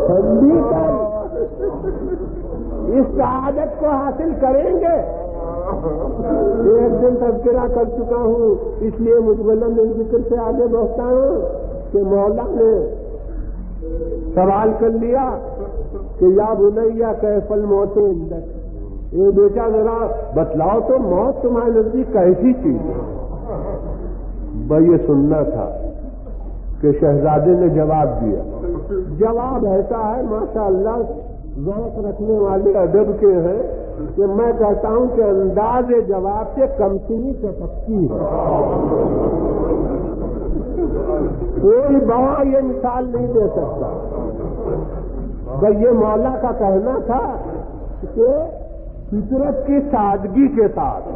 ہم بھی اس شہادت کو حاصل کریں گے؟ ایک دن تذکرہ کر چکا ہوں، اس لیے مجملن ذکر سے آگے بڑھتا ہوں کہ مولا نے سوال کر لیا کہ یا بنیا کیف الموت عندک، اے بیٹا ذرا بتلاؤ تو موت تمہارے نزدیک کیسی چیز ہے؟ بھائی یہ سننا تھا کہ شہزادے نے جواب دیا، جواب ایسا ہے ماشاء اللہ ذوق رکھنے والے ادب کے ہیں کہ میں کہتا ہوں کہ انداز جواب سے کمسنی سے پکی ہے، کوئی بڑا یہ مثال نہیں دے سکتا۔ بھائی یہ مولا کا کہنا تھا کہ فطرت کی سادگی کے ساتھ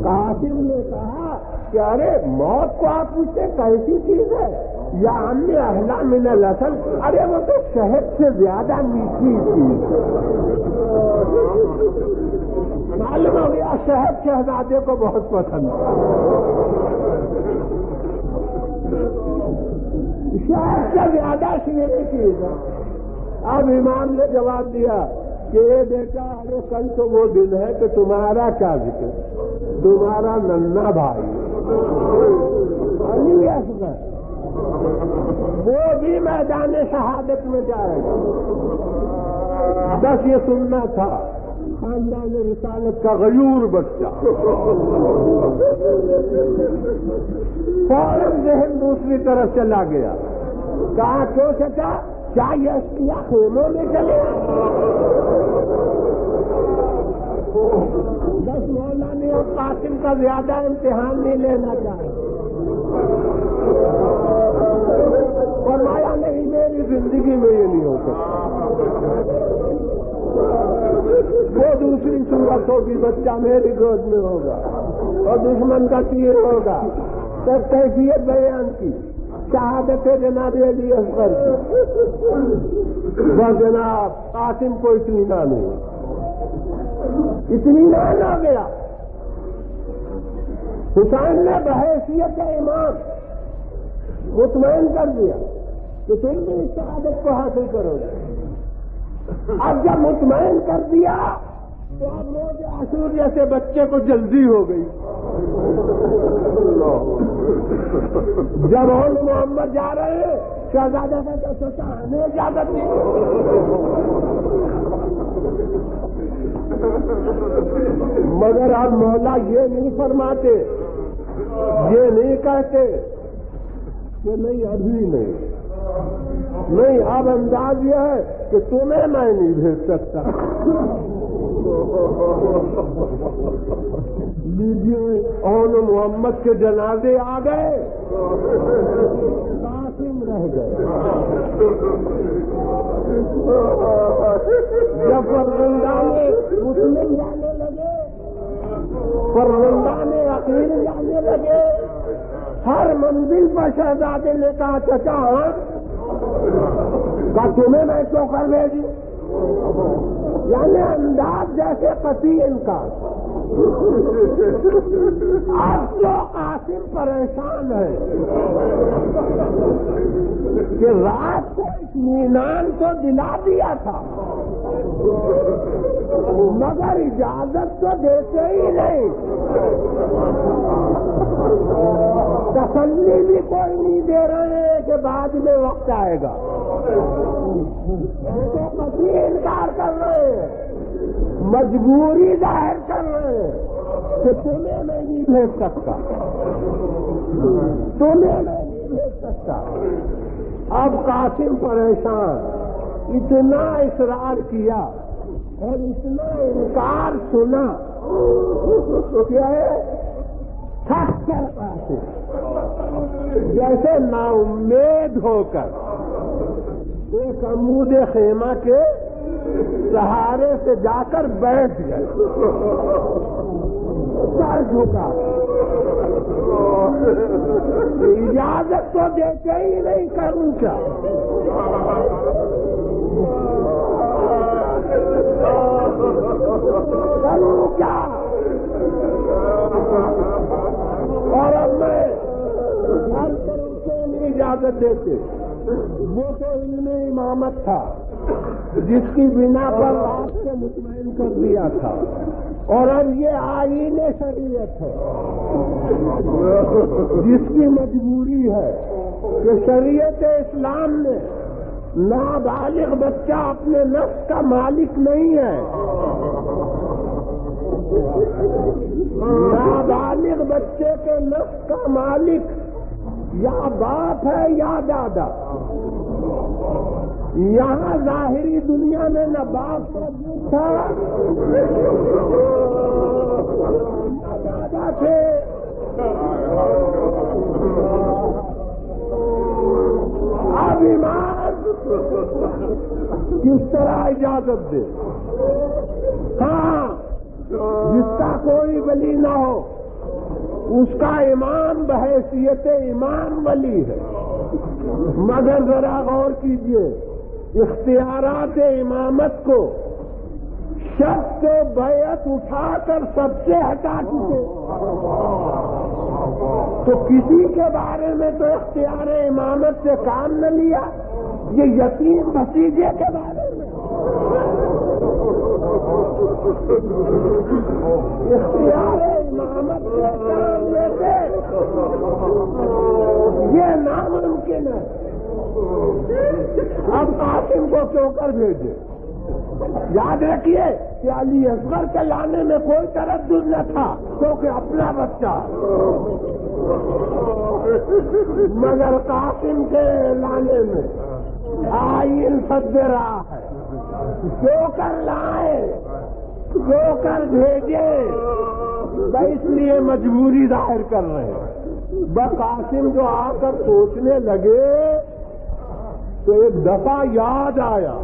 قاسم نے کہا کہ ارے موت کو آپ پوچھتے کیسی چیز ہے؟ یا ہم نے اہلا من الاسل، ارے وہ تو شہد سے زیادہ میٹھی چیز ہے۔ معلوم ہو گیا شہد شہزادے کو بہت پسند ہے، شہد سے زیادہ شیریں چیز ہے۔ اب امام نے جواب دیا کہ اے بیٹا ارے کل تو وہ دن ہے کہ تمہارا کیا ذکر، تمہارا ننا بھائی علی اصغر وہ بھی میدان شہادت میں جائے گا۔ بس یہ سننا تھا، خاندان رسالت کا غیور بچہ فوراً ذہن دوسری طرف چلا گیا، کہا کیوں چچا کیا یہ اشیاء خیموں میں چلے؟ بس مولا نے اور قاسم کا زیادہ امتحان نہیں لینا چاہا، فرمایا نہیں میری زندگی میں یہ نہیں ہو سکتا، وہ دوسری صورت ہوگی، بچہ میری گود میں ہوگا اور دشمن کا تیر ہوگا، سب کیفیت بیان کی، شہادت جناب علی اصغر کی، بس جناب قاسم کو اطمینان ہوا، اطمینان آ گیا۔ حسین نے بحیثیت امام مطمئن کر دیا کہ تم بھی اس شہادت کو حاصل کرو گے۔ اب جب مطمئن کر دیا تو اب روز عاشور جیسے بچے کو جلدی ہو گئی، جب اول محمد جا رہے ہیں شہزادہ کا تو سوچا ہمیں اجازت نہیں، مگر اب مولا یہ نہیں فرماتے، یہ نہیں کہتے کہ نہیں ابھی نہیں، اب انداز یہ ہے کہ تمہیں میں نہیں بھیج سکتا، لیجیے اول محمد کے جنازے آ گئے، قاسم رہ گئے۔ جب فرزندان مسلم جانے لگے، فرزندان عقیل جانے لگے، ہر منزل پر شہزادے نے کہا چچا ہاں کا تمہیں میں کیوں کر بھیجی، یعنی انداز جیسے قطعی انکار۔ اب جو قاسم پریشان ہے کہ رات کو اطمینان تو دلا دیا تھا مگر اجازت تو دیتے ہی نہیں، تسلی بھی کوئی نہیں دے رہے ہیں کہ بعد میں وقت آئے گا، تو قطعی انکار کر رہے ہیں، مجبوری ظاہر کر رہے ہیں کہ تمہیں میں نہیں بھیج سکتا، تمہیں میں نہیں بھیج سکتا۔ اب قاسم پریشان، اتنا اصرار کیا اور اتنا انکار سنا کہ تھک کر قاسم جیسے نا امید ہو کر ایک عمود خیمہ کے سہارے سے جا کر بیٹھ گئے، سر جھکا، اجازت تو دیتے ہی نہیں، کروں کیا؟ کروں کیا؟ اور اب میں ہر طرف سے نہیں اجازت دیتے، وہ تو علم امامت تھا جس کی بنا پر آپ سے مطمئن کر دیا تھا، اور اب یہ آئین شریعت ہے جس کی مجبوری ہے کہ شریعت اسلام میں نابالغ بچہ اپنے نفس کا مالک نہیں ہے، نابالغ بچے کے نفس کا مالک یا باپ ہے یا دادا۔ یہاں ظاہری دنیا میں نہ باپ موجود تھا نہ دادا تھے، اب امام کس طرح اجازت دے؟ ہاں، جس کا کوئی ولی نہ ہو اس کا امام بحیثیت امام ولی ہے، مگر ذرا غور کیجئے، اختیارات امامت کو شرط سے بیعت اٹھا کر سب سے ہٹا چکے، تو کسی کے بارے میں تو اختیار امامت سے کام نہ لیا، یہ یتیم بھتیجے کے بارے میں اختیار امامت سے کام لیتے، یہ ناممکن ہے۔ اب قاسم کو کیوں کر بھیجے؟ یاد رکھیے کہ علی اصغر کے لانے میں کوئی تردد نہ تھا کیونکہ اپنا بچہ، مگر قاسم کے لانے میں آئین سد رہا ہے، کیوں کر لائے، کیوں کر بھیجے، اس لیے مجبوری ظاہر کر رہے ہیں۔ بس قاسم جو آ کر سوچنے لگے تو ایک دفعہ یاد آیا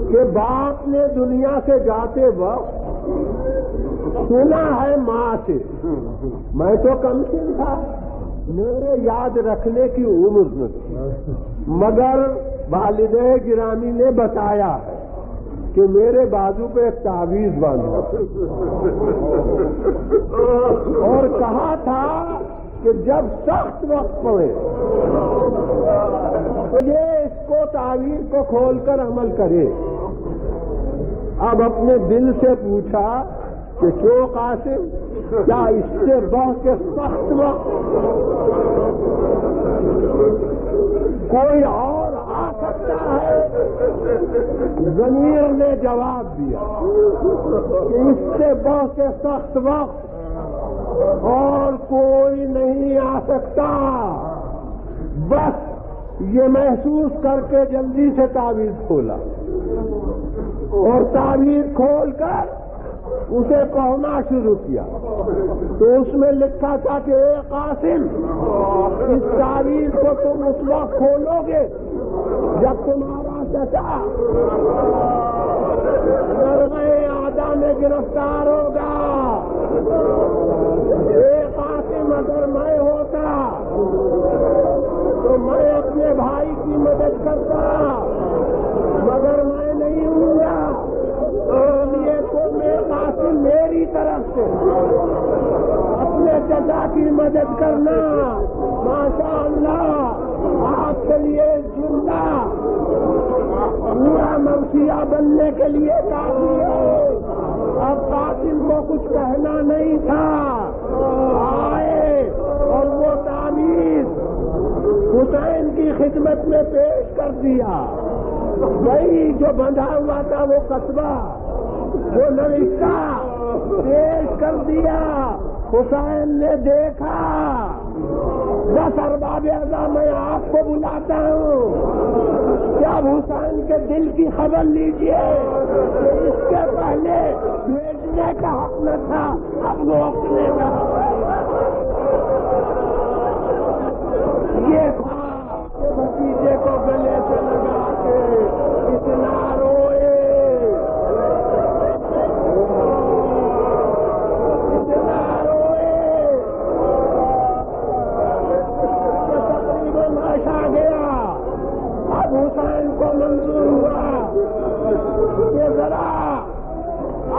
کہ باپ نے دنیا سے جاتے وقت سنا ہے ماں سے، میں تو کم سن تھا، میرے یاد رکھنے کی عمر نہ تھی، مگر والد گرامی نے بتایا ہے کہ میرے بازو پہ ایک تعویذ باندھا اور کہا تھا کہ جب سخت وقت پڑے تو یہ اس کو تعویذ کو کھول کر عمل کرے۔ اب اپنے دل سے پوچھا کہ کیوں قاسم، کیا اس سے بہت کے سخت وقت کوئی اور آ سکتا ہے؟ ضمیر نے جواب دیا کہ اس سے بہت کے سخت وقت اور کوئی نہیں آ سکتا۔ بس یہ محسوس کر کے جلدی سے تعویذ کھولا اور تعویذ کھول کر اسے پڑھنا شروع کیا، تو اس میں لکھا تھا کہ اے قاسم، اس تعویذ کو تم اس وقت کھولو گے جب تمہارا چچا اگر میں آدھا میں گرفتار ہوگا، ایک قاسم اگر میں ہوتا تو میں اپنے بھائی کی مدد کرتا، مگر میں نہیں ہوں گا، یہ تو میں قاسم میری طرف سے اپنے چچا کی مدد کرنا ماشاء اللہ آپ کے لیے زندہ پورا مرثیہ بننے کے لیے کافی ہے۔ اب قاسم کو کچھ کہنا نہیں تھا، آئے اور وہ تعویذ حسین کی خدمت میں پیش کر دیا۔ وہی جو بندھا ہوا تھا وہ قصبہ، وہ نوشتہ پیش کر دیا۔ حسین نے دیکھا، 10 ارباب اعضاء میں آپ کو بلاتا ہوں، کیا حسین کے دل کی خبر لیجئے کہ اس کے پہلے بھیجنے کا حق نہ تھا، اب روکنے کا یہ تھا کہ بھتیجے کو گلے سے لگا کے اتنا روئے، حسین کو منظور ہوا کہ ذرا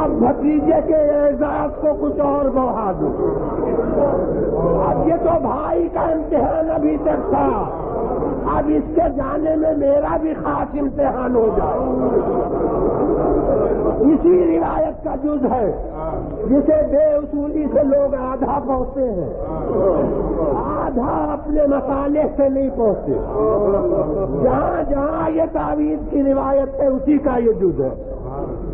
اب بھتیجے کے اعزاز کو کچھ اور بڑھا دو۔ اب یہ تو بھائی کا امتحان ابھی تک تھا، اب اس کے جانے میں میرا بھی خاص امتحان ہو جائے۔ اسی روایت کا جز ہے جسے بے اصولی سے لوگ آدھا پہنچتے ہیں، آدھا اپنے مصالح سے نہیں پہنچتے۔ جہاں جہاں یہ تعویذ کی روایت ہے اسی کا یہ جز ہے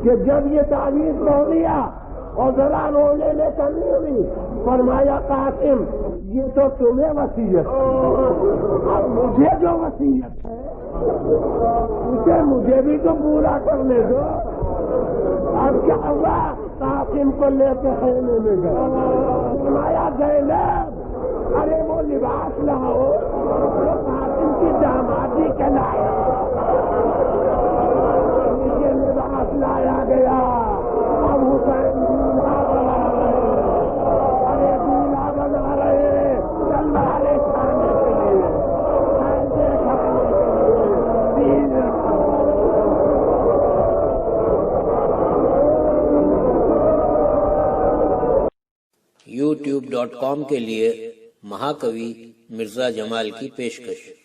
کہ جب یہ تعویذ پڑھ لیا اور ذرا رونے میں کمی ہوئی، فرمایا قاسم یہ تو تمہیں وصیت ہے، اب مجھے جو وصیت ہے اسے مجھے بھی تو پورا کرنے دو۔ اب کیا ہوا؟ قاسم کو لے کے خیمے میں گئے، فرمایا زینب ارے وہ لباس لاؤ وہ قاسم کی دامادی کے لائے، یہ لباس لایا گیا۔ اب حسین دولہا بنا رہے، ارے دولہا بنا رہے تلواریں کھانے کے لیے، کھانے کے لیے youtube.com کے لیے مہاکوی مرزا جمال کی پیشکش۔